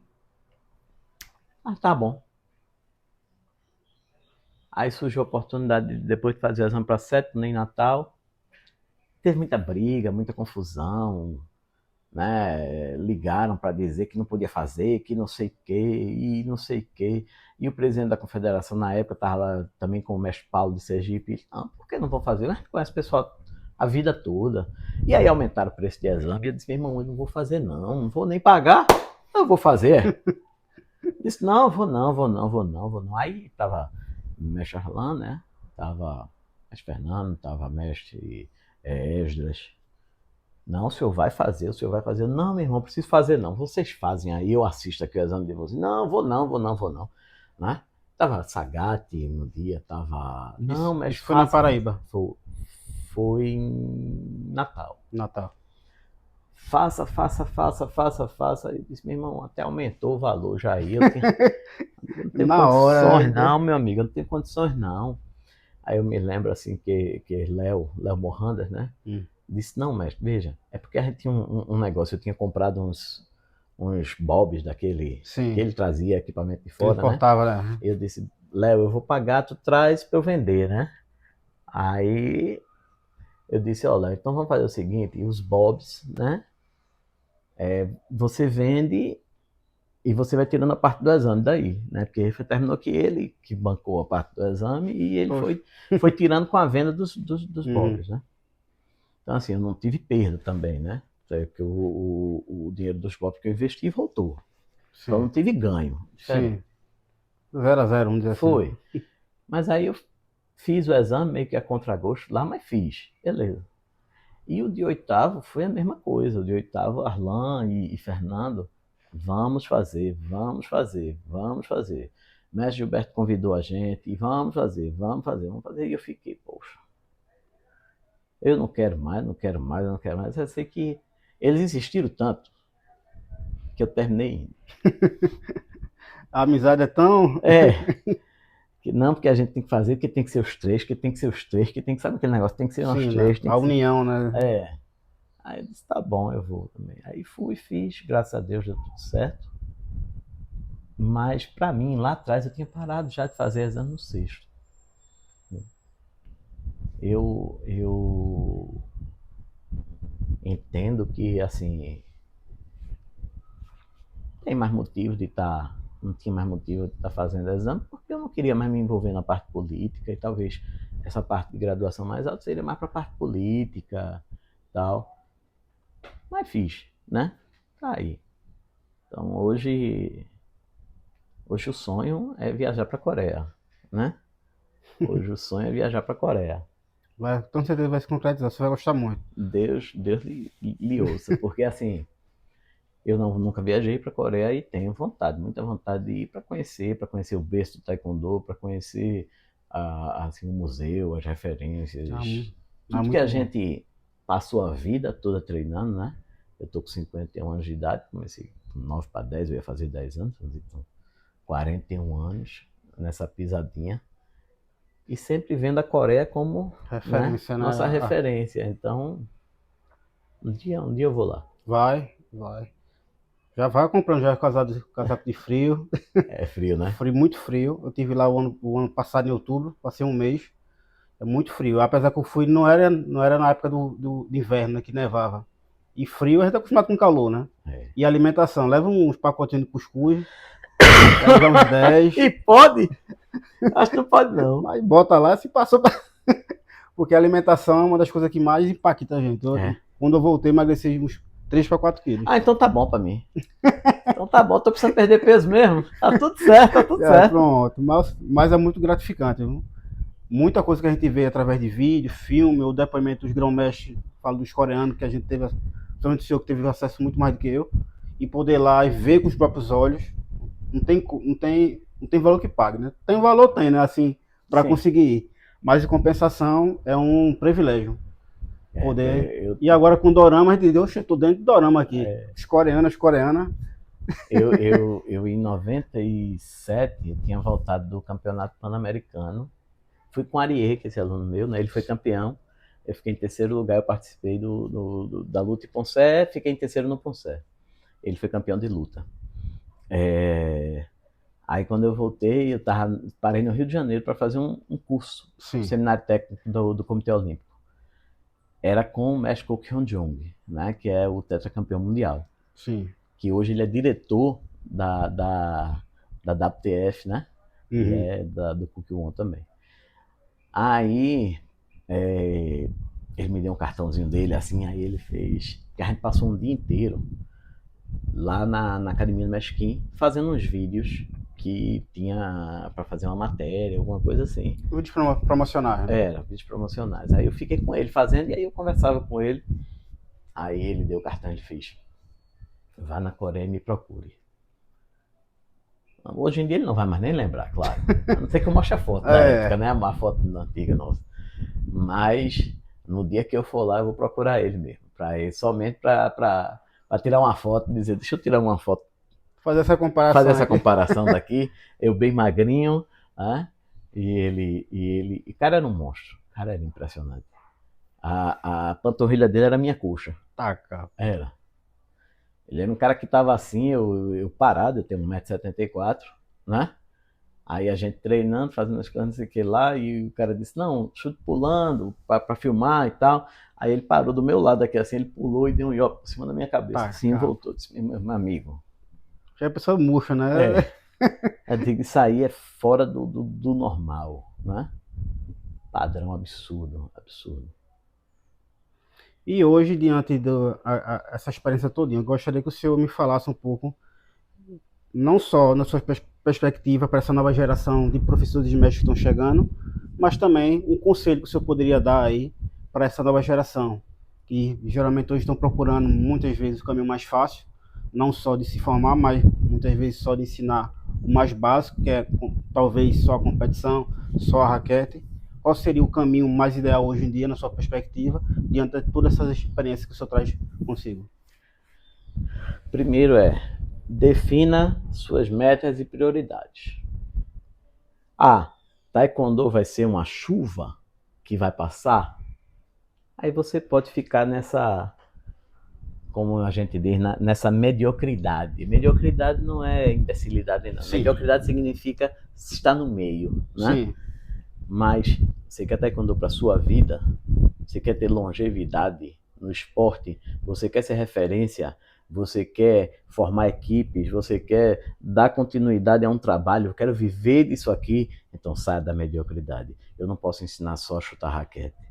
Speaker 2: Ah, tá bom. Aí surgiu a oportunidade, depois de fazer o exame para sétimo, nem Natal. Teve muita briga, muita confusão, né? Ligaram para dizer que não podia fazer, que não sei o quê, e não sei o quê. E o presidente da confederação, na época, estava lá também com o mestre Paulo de Sergipe. E, não, por que não vão fazer? A gente conhece o pessoal a vida toda. E aí aumentaram o preço de exame. E eu disse, meu irmão, eu não vou fazer não vou nem pagar, eu vou fazer. Disse, não, vou não. Aí tava o mestre Arlan, né? Tava o mestre Fernando, tava o mestre Esdras. Não, o senhor vai fazer. Não, meu irmão, preciso fazer não. Vocês fazem aí, eu assisto aqui o exame de vocês. Não, vou não. Né? Tava Sagatti no dia, tava... Não, mas
Speaker 1: isso foi na Paraíba?
Speaker 2: Foi em Natal.
Speaker 1: Natal.
Speaker 2: Faça. Eu disse, meu irmão, até aumentou o valor já aí. Eu não tenho
Speaker 1: na
Speaker 2: condições não, meu amigo, eu não tenho condições não. Aí eu me lembro assim que Léo Morandas, né? Disse, não, mestre, veja, é porque a gente tinha um negócio, eu tinha comprado uns bobs daquele,
Speaker 1: sim,
Speaker 2: que ele trazia equipamento de fora,
Speaker 1: ele importava, né?
Speaker 2: Eu disse, Léo, eu vou pagar, tu traz para eu vender, né? Aí eu disse, olha, então vamos fazer o seguinte, os bobs, né? Você vende e você vai tirando a parte do exame daí, né? Porque terminou que ele que bancou a parte do exame e ele foi tirando com a venda dos bobs, né? Então, assim, eu não tive perda também, né? Porque o dinheiro dos bobs que eu investi voltou. Sim. Então, eu não tive ganho.
Speaker 1: Sim. 0 a 0, vamos dizer assim.
Speaker 2: Foi. Mas aí eu fiz o exame meio que a contragosto lá, mas fiz. Beleza. E o de oitavo foi a mesma coisa. O de oitavo, Arlan e Fernando, vamos fazer. Mestre Gilberto convidou a gente e vamos fazer. E eu fiquei, poxa, eu não quero mais. Eu sei que eles insistiram tanto que eu terminei indo.
Speaker 1: A amizade é tão...
Speaker 2: Que não, porque a gente tem que fazer, que tem que ser os três, sabe aquele negócio, tem que ser nós três.
Speaker 1: A união, né?
Speaker 2: Aí eu disse, tá bom, eu vou também. Aí fui, fiz, graças a Deus deu tudo certo. Mas para mim, lá atrás, eu tinha parado já de fazer exame no sexto. Eu entendo que, assim, tem mais motivos de estar... Não tinha mais motivo de estar fazendo exame, porque eu não queria mais me envolver na parte política, e talvez essa parte de graduação mais alta seria mais para a parte política e tal. Mas fiz, né? Tá aí. Então hoje o sonho é viajar para a Coreia, né? Hoje o sonho é viajar para a Coreia.
Speaker 1: Com certeza vai se concretizar, você vai gostar muito.
Speaker 2: Deus lhe ouça, porque assim... Eu nunca viajei para a Coreia e tenho muita vontade de ir para conhecer o berço do Taekwondo, para conhecer assim, o museu, as referências. Tudo que a gente passou a vida toda treinando, né? Eu estou com 51 anos de idade, comecei com 9 para 10, eu ia fazer 10 anos, então 41 anos nessa pisadinha. E sempre vendo a Coreia como referência, né? Nossa referência. Então, um dia eu vou lá.
Speaker 1: Vai. Já vai comprando já casaco de frio.
Speaker 2: É frio, né?
Speaker 1: Muito frio. Eu tive lá o ano passado em outubro, passei um mês. É muito frio. Apesar que eu fui, não era na época do inverno, né, que nevava. E frio, a gente tá acostumado com calor, né?
Speaker 2: É.
Speaker 1: E alimentação, leva uns pacotinhos de cuscuz, leva uns 10,
Speaker 2: E pode? Acho que não pode, não.
Speaker 1: mas bota lá, se passou. Porque a alimentação é uma das coisas que mais impacta a gente.
Speaker 2: É.
Speaker 1: Quando eu voltei, emagreci uns 3 para 4 quilos.
Speaker 2: Ah, então tá bom pra mim. Então tá bom, tô precisando perder peso mesmo. Tá tudo certo, tá tudo certo.
Speaker 1: Pronto, mas é muito gratificante, viu? Muita coisa que a gente vê através de vídeo, filme, ou depoimento dos grão-mestres, falo dos coreanos, que a gente teve, principalmente o senhor que teve acesso muito mais do que eu, e poder ir lá e ver com os próprios olhos, não tem valor que pague, né? Tem valor, tem, né? Assim, para conseguir ir. Mas em compensação, é um privilégio poder. E agora com o Dorama, a gente deu, eu tô dentro do Dorama aqui. Os coreanos, as coreanas.
Speaker 2: Eu em 97, eu tinha voltado do campeonato pan-americano. Fui com o Ariê, que é esse aluno meu, né? Ele foi campeão. Eu fiquei em terceiro lugar, eu participei da luta em Poncé, fiquei em terceiro no Poncé. Ele foi campeão de luta. Aí quando eu voltei, parei no Rio de Janeiro para fazer um curso, um seminário técnico do Comitê Olímpico. Era com o mestre Ko Hyun-jong, né, que é o tetracampeão mundial.
Speaker 1: Sim.
Speaker 2: Que hoje ele é diretor da WTF, né? Uhum. E é do Kukkiwon também. Aí ele me deu um cartãozinho dele, assim, aí ele fez. Que a gente passou um dia inteiro lá na Academia do Mesquim, fazendo uns vídeos que tinha para fazer uma matéria, alguma coisa assim.
Speaker 1: Vídeos promocionais, né?
Speaker 2: Era, vídeos promocionais. Aí eu fiquei com ele fazendo, e aí eu conversava com ele. Aí ele deu o cartão e fez: vá na Coreia e me procure. Hoje em dia ele não vai mais nem lembrar, claro. A não ser que eu mostre a foto da época, né? A foto antiga nossa. Mas no dia que eu for lá, eu vou procurar ele mesmo. Somente para tirar uma foto e dizer: deixa eu tirar uma foto.
Speaker 1: Fazer essa
Speaker 2: comparação daqui. Eu bem magrinho, né? E o cara era um monstro. O cara era impressionante. A panturrilha dele era a minha coxa.
Speaker 1: Taca.
Speaker 2: Era. Ele era um cara que tava assim, eu parado, eu tenho 1,74 m, né? Aí a gente treinando, fazendo as coisas, não sei o que lá, e o cara disse: não, chute pulando, pra filmar e tal. Aí ele parou do meu lado aqui, assim, ele pulou e deu um iop por cima da minha cabeça, assim, e voltou. Disse: meu amigo.
Speaker 1: Já é pessoa murcha, né?
Speaker 2: Eu digo, isso aí é fora do normal, né? Padrão absurdo, absurdo.
Speaker 1: E hoje, diante dessa experiência toda, eu gostaria que o senhor me falasse um pouco, não só na sua perspectiva para essa nova geração de professores e mestres que estão chegando, mas também um conselho que o senhor poderia dar aí para essa nova geração, que geralmente hoje estão procurando muitas vezes o caminho mais fácil, não só de se formar, mas muitas vezes só de ensinar o mais básico, que é talvez só a competição, só a raquete. Qual seria o caminho mais ideal hoje em dia, na sua perspectiva, diante de todas essas experiências que o senhor traz consigo?
Speaker 2: Primeiro defina suas metas e prioridades. Taekwondo vai ser uma chuva que vai passar? Aí você pode ficar nessa, como a gente diz, nessa mediocridade. Mediocridade não é imbecilidade, não. Sim. Mediocridade significa estar no meio, né? Sim. Mas você quer taekwondo para sua vida, você quer ter longevidade no esporte, você quer ser referência, você quer formar equipes, você quer dar continuidade a um trabalho, eu quero viver disso aqui, então saia da mediocridade. Eu não posso ensinar só a chutar raquete.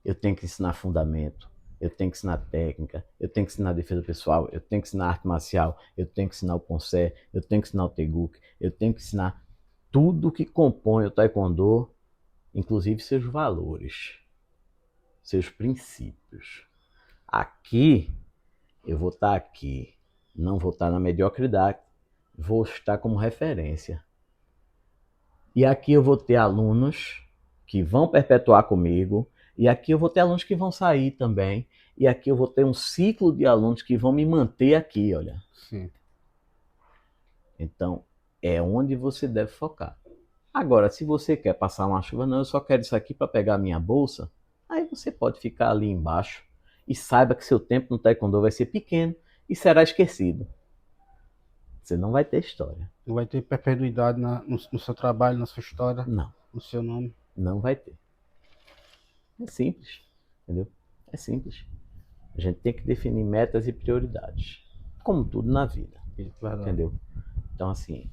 Speaker 2: Eu tenho que ensinar fundamento, eu tenho que ensinar técnica, eu tenho que ensinar defesa pessoal, eu tenho que ensinar arte marcial, eu tenho que ensinar o poncé, eu tenho que ensinar o teguk, eu tenho que ensinar tudo que compõe o taekwondo, inclusive seus valores, seus princípios. Aqui, eu vou estar aqui, não vou estar na mediocridade, vou estar como referência. E aqui eu vou ter alunos que vão perpetuar comigo, e aqui eu vou ter alunos que vão sair também, e aqui eu vou ter um ciclo de alunos que vão me manter aqui, olha.
Speaker 1: Sim.
Speaker 2: Então, é onde você deve focar. Agora, se você quer passar uma chuva, não, eu só quero isso aqui para pegar a minha bolsa, aí você pode ficar ali embaixo e saiba que seu tempo no taekwondo vai ser pequeno e será esquecido. Você não vai ter história.
Speaker 1: Não vai ter perpetuidade no seu trabalho, na sua história?
Speaker 2: Não.
Speaker 1: No seu nome?
Speaker 2: Não vai ter. É simples, entendeu? É simples. A gente tem que definir metas e prioridades, como tudo na vida, entendeu? Então, assim,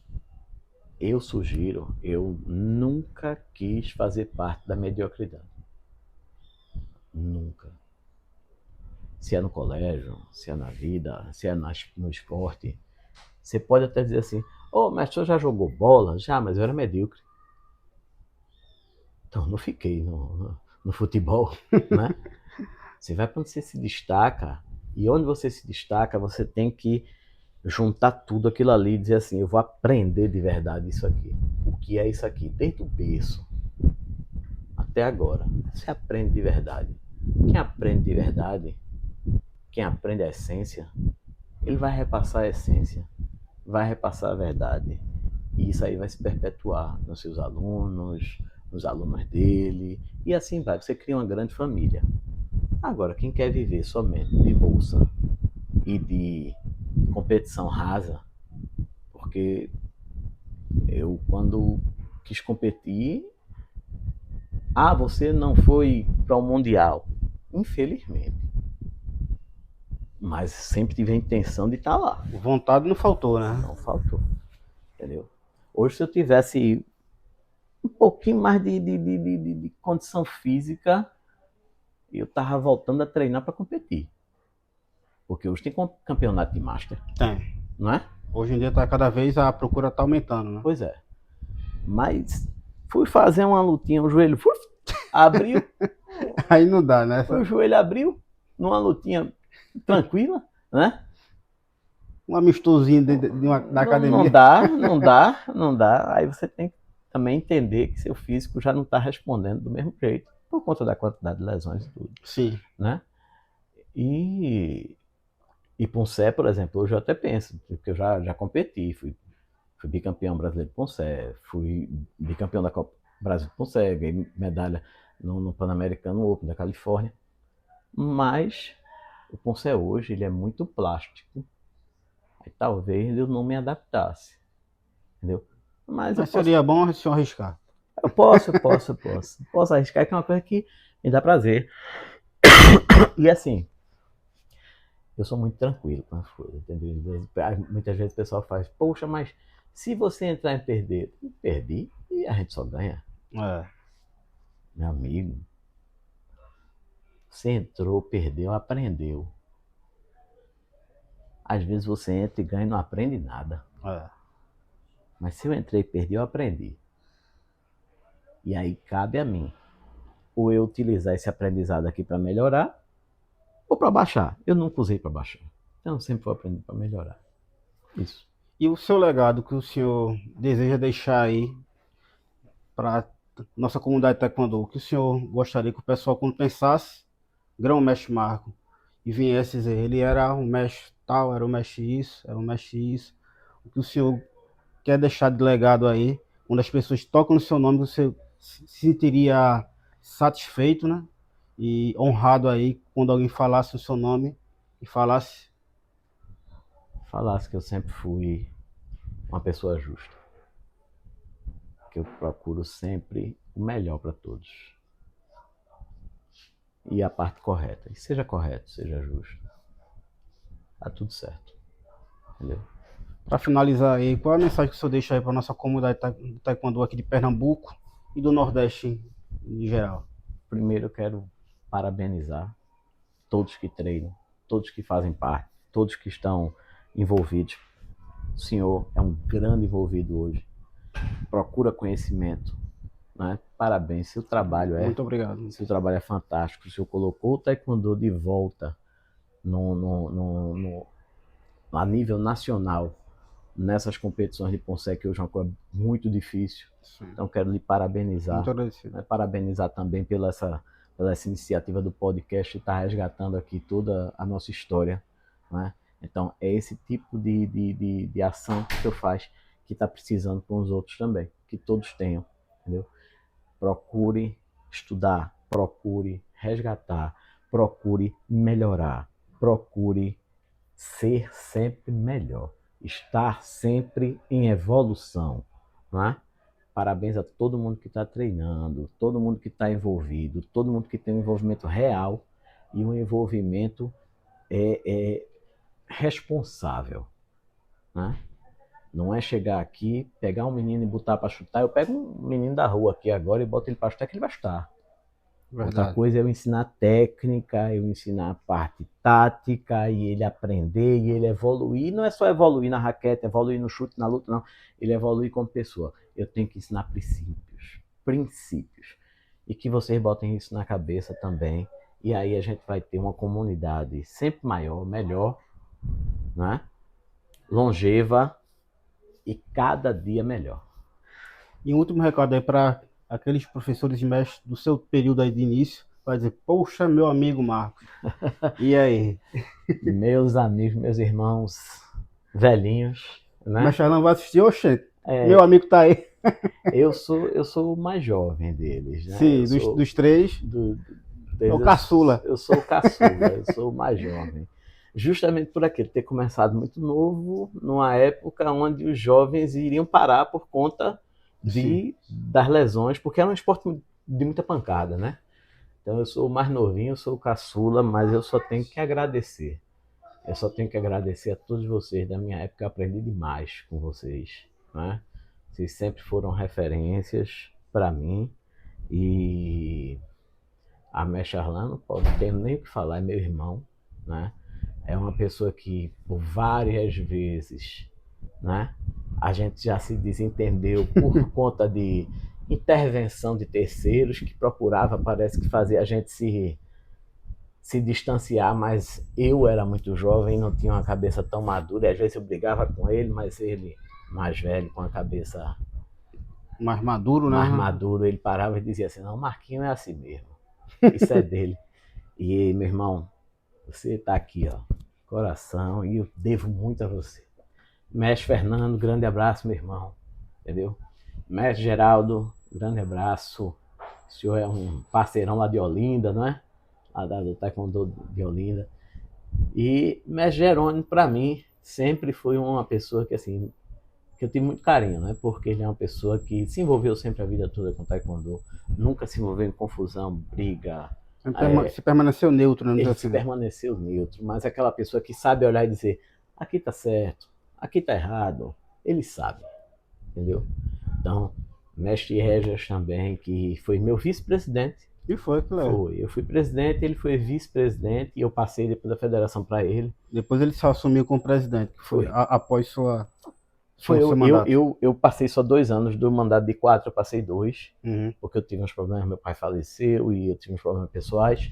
Speaker 2: eu nunca quis fazer parte da mediocridade. Nunca. Se é no colégio, se é na vida, se é no esporte, você pode até dizer assim, mas o senhor já jogou bola? Já, mas eu era medíocre. Então, não fiquei no futebol, né? Você vai para onde você se destaca, e onde você se destaca, você tem que juntar tudo aquilo ali e dizer assim, eu vou aprender de verdade isso aqui. O que é isso aqui? Desde o berço até agora. Você aprende de verdade. Quem aprende de verdade, quem aprende a essência, ele vai repassar a essência, vai repassar a verdade. E isso aí vai se perpetuar nos seus alunos, nos alunos dele, e assim vai. Você cria uma grande família. Agora, quem quer viver somente de bolsa e de competição rasa, porque eu, quando quis competir, você não foi para o Mundial. Infelizmente. Mas sempre tive a intenção de estar lá.
Speaker 1: Vontade não faltou, né?
Speaker 2: Não faltou. Entendeu? Hoje, se eu tivesse um pouquinho mais de condição física, eu tava voltando a treinar para competir. Porque hoje tem campeonato de Master.
Speaker 1: Tem.
Speaker 2: Não é?
Speaker 1: Hoje em dia tá cada vez a procura tá aumentando, né?
Speaker 2: Pois é. Mas fui fazer uma lutinha, o joelho abriu.
Speaker 1: Aí não dá, né?
Speaker 2: O joelho abriu numa lutinha tranquila, né?
Speaker 1: Um amistosinho da academia.
Speaker 2: Não dá. Aí você tem que também entender que seu físico já não está respondendo do mesmo jeito, por conta da quantidade de lesões e tudo.
Speaker 1: Sim.
Speaker 2: Né? E Poncé, por exemplo, hoje eu até penso, porque eu já competi, fui bicampeão brasileiro de Poncé, fui bicampeão da Copa Brasil de Poncé, ganhei medalha no Pan-Americano Open da Califórnia. Mas o Poncé hoje ele é muito plástico. Aí talvez eu não me adaptasse. Entendeu? Mas
Speaker 1: seria bom se eu arriscar.
Speaker 2: Eu posso. Posso arriscar, que é uma coisa que me dá prazer. E assim, eu sou muito tranquilo com as coisas, entendeu? Muitas vezes o pessoal faz, poxa, mas se você entrar em perder, perdi e a gente só ganha. Meu amigo, você entrou, perdeu, aprendeu. Às vezes você entra e ganha e não aprende nada. Mas se eu entrei e perdi, eu aprendi. E aí cabe a mim, ou eu utilizar esse aprendizado aqui para melhorar, ou para baixar. Eu nunca usei para baixar. Então eu sempre vou aprender para melhorar. Isso.
Speaker 1: E o seu legado que o senhor deseja deixar aí para nossa comunidade de taekwondo, o que o senhor gostaria que o pessoal, quando pensasse grão-mestre Marco e viesse dizer, ele era um mestre tal, era um mestre isso, era um mestre isso, o que o senhor quer deixar de legado aí, quando as pessoas tocam no seu nome, você se sentiria satisfeito, né? E honrado aí, quando alguém falasse o seu nome e falasse
Speaker 2: que eu sempre fui uma pessoa justa, que eu procuro sempre o melhor para todos. E a parte correta. E seja correto, seja justo. Tá tudo certo. Entendeu?
Speaker 1: Para finalizar aí, qual é a mensagem que o senhor deixa aí para nossa comunidade de taekwondo aqui de Pernambuco e do Nordeste em geral?
Speaker 2: Primeiro eu quero parabenizar todos que treinam, todos que fazem parte, todos que estão envolvidos. O senhor é um grande envolvido hoje. Procura conhecimento. Né? Parabéns, seu trabalho
Speaker 1: Muito obrigado.
Speaker 2: Seu trabalho é fantástico. O senhor colocou o taekwondo de volta a nível nacional nessas competições de Poncé, que hoje é uma coisa muito difícil. Sim. Então quero lhe parabenizar.
Speaker 1: Muito agradecido.
Speaker 2: Né? Parabenizar também pela essa iniciativa do podcast, que está resgatando aqui toda a nossa história. Né? Então é esse tipo de ação que o senhor faz, que está precisando com os outros também, que todos tenham. Entendeu? Procure estudar, procure resgatar, procure melhorar, procure ser sempre melhor, estar sempre em evolução, não é? parabéns a todo mundo que está treinando, todo mundo que está envolvido, todo mundo que tem um envolvimento real e um envolvimento responsável, né? Não é chegar aqui, pegar um menino e botar para chutar. Eu pego um menino da rua aqui agora e boto ele para chutar, que ele vai chutar. Verdade. Outra coisa é eu ensinar técnica, eu ensinar a parte tática, e ele aprender, e ele evoluir. Não é só evoluir na raquete, evoluir no chute, na luta, não. Ele evoluir como pessoa. Eu tenho que ensinar princípios. Princípios. E que vocês botem isso na cabeça também. E aí a gente vai ter uma comunidade sempre maior, melhor, né? Longeva e cada dia melhor.
Speaker 1: E um último recado aí para aqueles professores e mestres do seu período aí de início, vai dizer, poxa, meu amigo Marcos, e aí?
Speaker 2: Meus amigos, meus irmãos velhinhos, né?
Speaker 1: Mas Charlão vai assistir, oxê, meu amigo tá aí.
Speaker 2: Eu sou o mais jovem deles, né?
Speaker 1: Sim, dos três, é o caçula.
Speaker 2: Eu sou o caçula, eu sou o mais jovem. Justamente por aquele ter começado muito novo, numa época onde os jovens iriam parar por conta das lesões, porque era um esporte de muita pancada, né? Então eu sou o mais novinho, eu sou o caçula, mas eu só tenho que agradecer. Eu só tenho que agradecer a todos vocês da minha época, eu aprendi demais com vocês, né? Vocês sempre foram referências para mim, e a Mestre Charlão, não tenho nem o que falar, é meu irmão, né? É uma pessoa que, por várias vezes, né, a gente já se desentendeu por conta de intervenção de terceiros que procurava, parece que fazer a gente se distanciar, mas eu era muito jovem, não tinha uma cabeça tão madura, e às vezes eu brigava com ele, mas ele, mais velho, com a cabeça
Speaker 1: mais maduro,
Speaker 2: mais maduro, ele parava e dizia assim, não, Marquinho é assim mesmo, isso é dele. E meu irmão, você está aqui, ó, coração, e eu devo muito a você. Mestre Fernando, grande abraço, meu irmão, entendeu? Mestre Geraldo, grande abraço. O senhor é um parceirão lá de Olinda, não é? Lá do Taekwondo de Olinda. E Mestre Jerônimo, para mim, sempre foi uma pessoa que, assim, que eu tive muito carinho, né? Porque ele é uma pessoa que se envolveu sempre a vida toda com Taekwondo, nunca se envolveu em confusão, briga.
Speaker 1: Se permaneceu neutro, né?
Speaker 2: Ele se permaneceu neutro, mas aquela pessoa que sabe olhar e dizer, aqui tá certo, aqui tá errado, ele sabe, entendeu? Então, Mestre Regis também, que foi meu vice-presidente.
Speaker 1: E foi, claro.
Speaker 2: Foi, eu fui presidente, ele foi vice-presidente, e eu passei depois da federação para ele.
Speaker 1: Depois ele só assumiu como presidente, que foi após sua...
Speaker 2: Eu passei só 2 anos, do mandato de 4 eu passei 2, porque eu tive uns problemas, meu pai faleceu e eu tive uns problemas pessoais.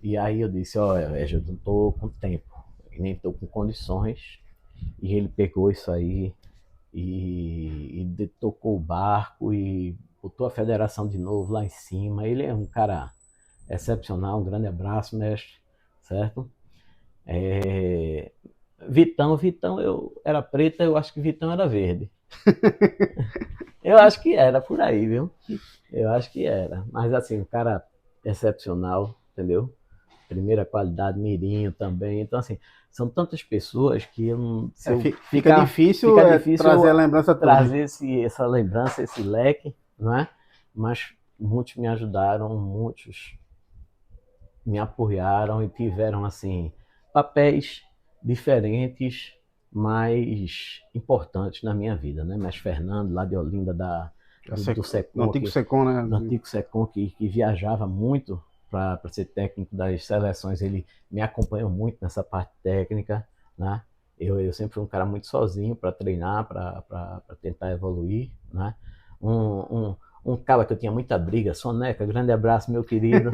Speaker 2: E aí eu disse, olha, eu não estou com tempo, nem estou com condições. E ele pegou isso aí e tocou o barco e botou a federação de novo lá em cima. Ele é um cara excepcional, um grande abraço, mestre, certo? Vitão, eu era preta, eu acho que Vitão era verde. Eu acho que era por aí, viu? Eu acho que era. Mas assim, um cara excepcional, entendeu? Primeira qualidade, Mirinho também. Então, assim, são tantas pessoas que
Speaker 1: fica difícil trazer a lembrança toda.
Speaker 2: Trazer essa lembrança, esse leque, não é? Mas muitos me ajudaram, muitos me apoiaram e tiveram, assim, papéis diferentes, mas importantes na minha vida, né? Mas Fernando, lá de Olinda, do Secom,
Speaker 1: do Antigo Secom, né?
Speaker 2: Do Antigo Secom, que viajava muito para ser técnico das seleções, ele me acompanhou muito nessa parte técnica, né? Eu sempre fui um cara muito sozinho para treinar, para tentar evoluir, né? Um cara que eu tinha muita briga, Soneca, grande abraço, meu querido.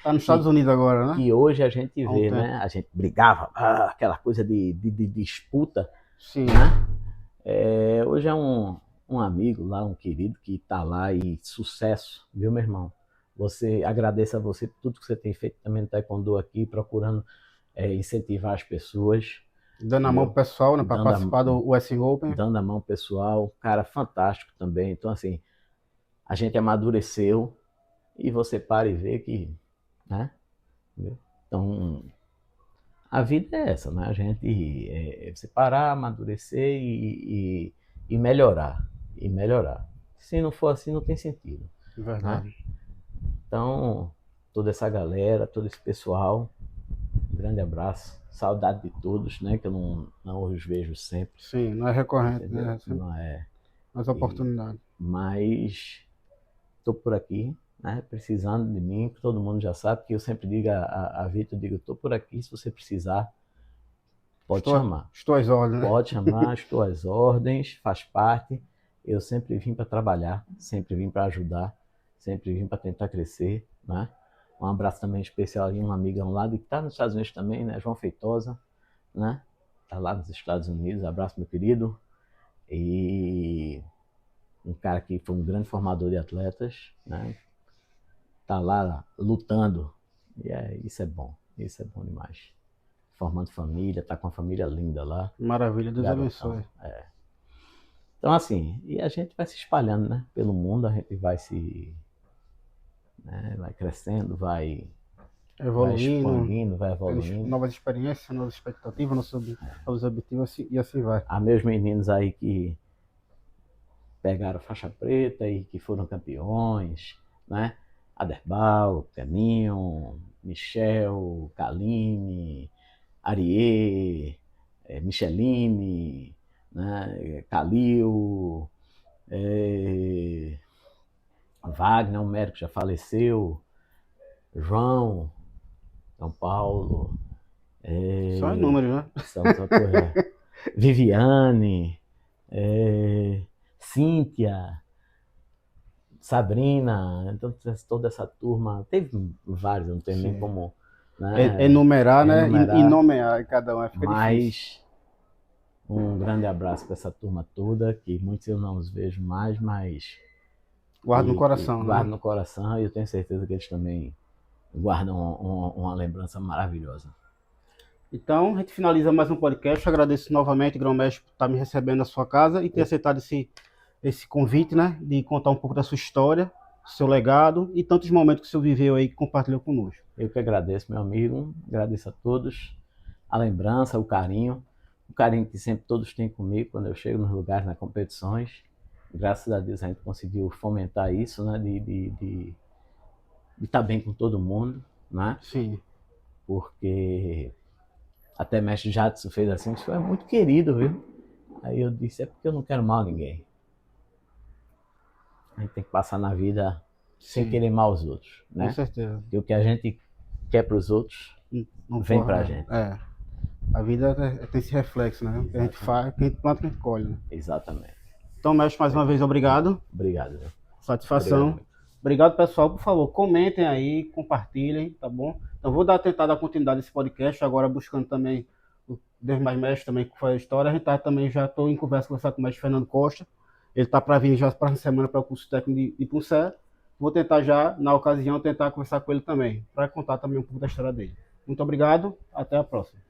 Speaker 1: Tá nos Estados Unidos agora, né?
Speaker 2: Que hoje a gente vê, né? A gente brigava, aquela coisa de disputa.
Speaker 1: Sim.
Speaker 2: Né? Hoje é um amigo lá, um querido que tá lá, e sucesso, viu, meu irmão? Agradeço a você por tudo que você tem feito também no Taekwondo aqui, procurando incentivar as pessoas.
Speaker 1: Dando a mão pro pessoal, né? Para participar do Wrestling Open.
Speaker 2: Dando a mão pro pessoal. Cara fantástico também. Então, assim, a gente amadureceu e você para e vê que, né? Então, a vida é essa, né? A gente você parar, amadurecer e melhorar. E melhorar. Se não for assim, não tem sentido.
Speaker 1: Verdade.
Speaker 2: Né? Então, toda essa galera, todo esse pessoal, um grande abraço. Saudade de todos, né? Que eu não os vejo sempre.
Speaker 1: Sim, não é recorrente,
Speaker 2: Entendeu?
Speaker 1: né?
Speaker 2: Não é.
Speaker 1: As oportunidades.
Speaker 2: Mas estou por aqui, né? Precisando de mim, todo mundo já sabe que eu sempre digo a Vitor, digo, estou por aqui, se você precisar, pode chamar.
Speaker 1: Estou às ordens, né?
Speaker 2: Pode chamar, estou às ordens, faz parte. Eu sempre vim para trabalhar, sempre vim para ajudar, sempre vim para tentar crescer, né? Um abraço também especial aí, uma amiga lá que está nos Estados Unidos também, né? João Feitosa, né? Está lá nos Estados Unidos. Abraço, meu querido. E um cara que foi um grande formador de atletas, né? Tá lá lutando. E isso é bom demais. Formando família, tá com uma família linda lá.
Speaker 1: Maravilha, Deus abençoe.
Speaker 2: Então, assim, e a gente vai se espalhando, né? Pelo mundo, a gente vai se... Né? Vai crescendo, vai
Speaker 1: evoluindo,
Speaker 2: vai evoluindo.
Speaker 1: Novas experiências, novas expectativas, novos objetivos e assim vai.
Speaker 2: Há meus meninos aí que pegaram faixa preta e que foram campeões, né? Aderbal, Caninho, Michel, Kaline, Ariê, Micheline, né? Calil, Wagner, um médico já faleceu, João Paulo.
Speaker 1: Só em números, né?
Speaker 2: Viviane, Cíntia, Sabrina, então toda essa turma, teve vários, não tem nem como...
Speaker 1: Né, enumerar, né? E nomear cada um, fica difícil.
Speaker 2: Um grande abraço para essa turma toda, que muitos eu não os vejo mais, mas...
Speaker 1: Guardo no coração, né?
Speaker 2: Guardo no coração, e eu tenho certeza que eles também guardam uma lembrança maravilhosa.
Speaker 1: Então, a gente finaliza mais um podcast. Eu agradeço novamente, Grão-Mestre, por estar me recebendo na sua casa e ter aceitado esse convite, né? De contar um pouco da sua história, seu legado e tantos momentos que o senhor viveu aí que compartilhou conosco.
Speaker 2: Eu que agradeço, meu amigo. Agradeço a todos. A lembrança, o carinho que sempre todos têm comigo quando eu chego nos lugares, nas competições. Graças a Deus a gente conseguiu fomentar isso, né? De estar bem com todo mundo, né?
Speaker 1: Sim.
Speaker 2: Porque até mestre Jadson fez assim, isso é muito querido, viu? Aí eu disse, é porque eu não quero mal a ninguém. A gente tem que passar na vida sem querer mal aos outros, né?
Speaker 1: Com certeza.
Speaker 2: E o que a gente quer para os outros não vem para a gente.
Speaker 1: A vida tem esse reflexo, né? O que a gente faz, que a gente planta, que a gente colhe, né?
Speaker 2: Exatamente.
Speaker 1: Então, mestre, mais uma vez, obrigado.
Speaker 2: Obrigado.
Speaker 1: Satisfação. Obrigado, pessoal. Por favor, comentem aí, compartilhem, tá bom? Então, vou tentar dar continuidade a esse podcast, agora buscando também o Deus Mais Mestre, também, que foi a história. A gente também já estou em conversa com o mestre Fernando Costa. Ele está para vir já para a semana para o curso técnico de Puncer. Vou tentar já, na ocasião, tentar conversar com ele também, para contar também um pouco da história dele. Muito obrigado, até a próxima.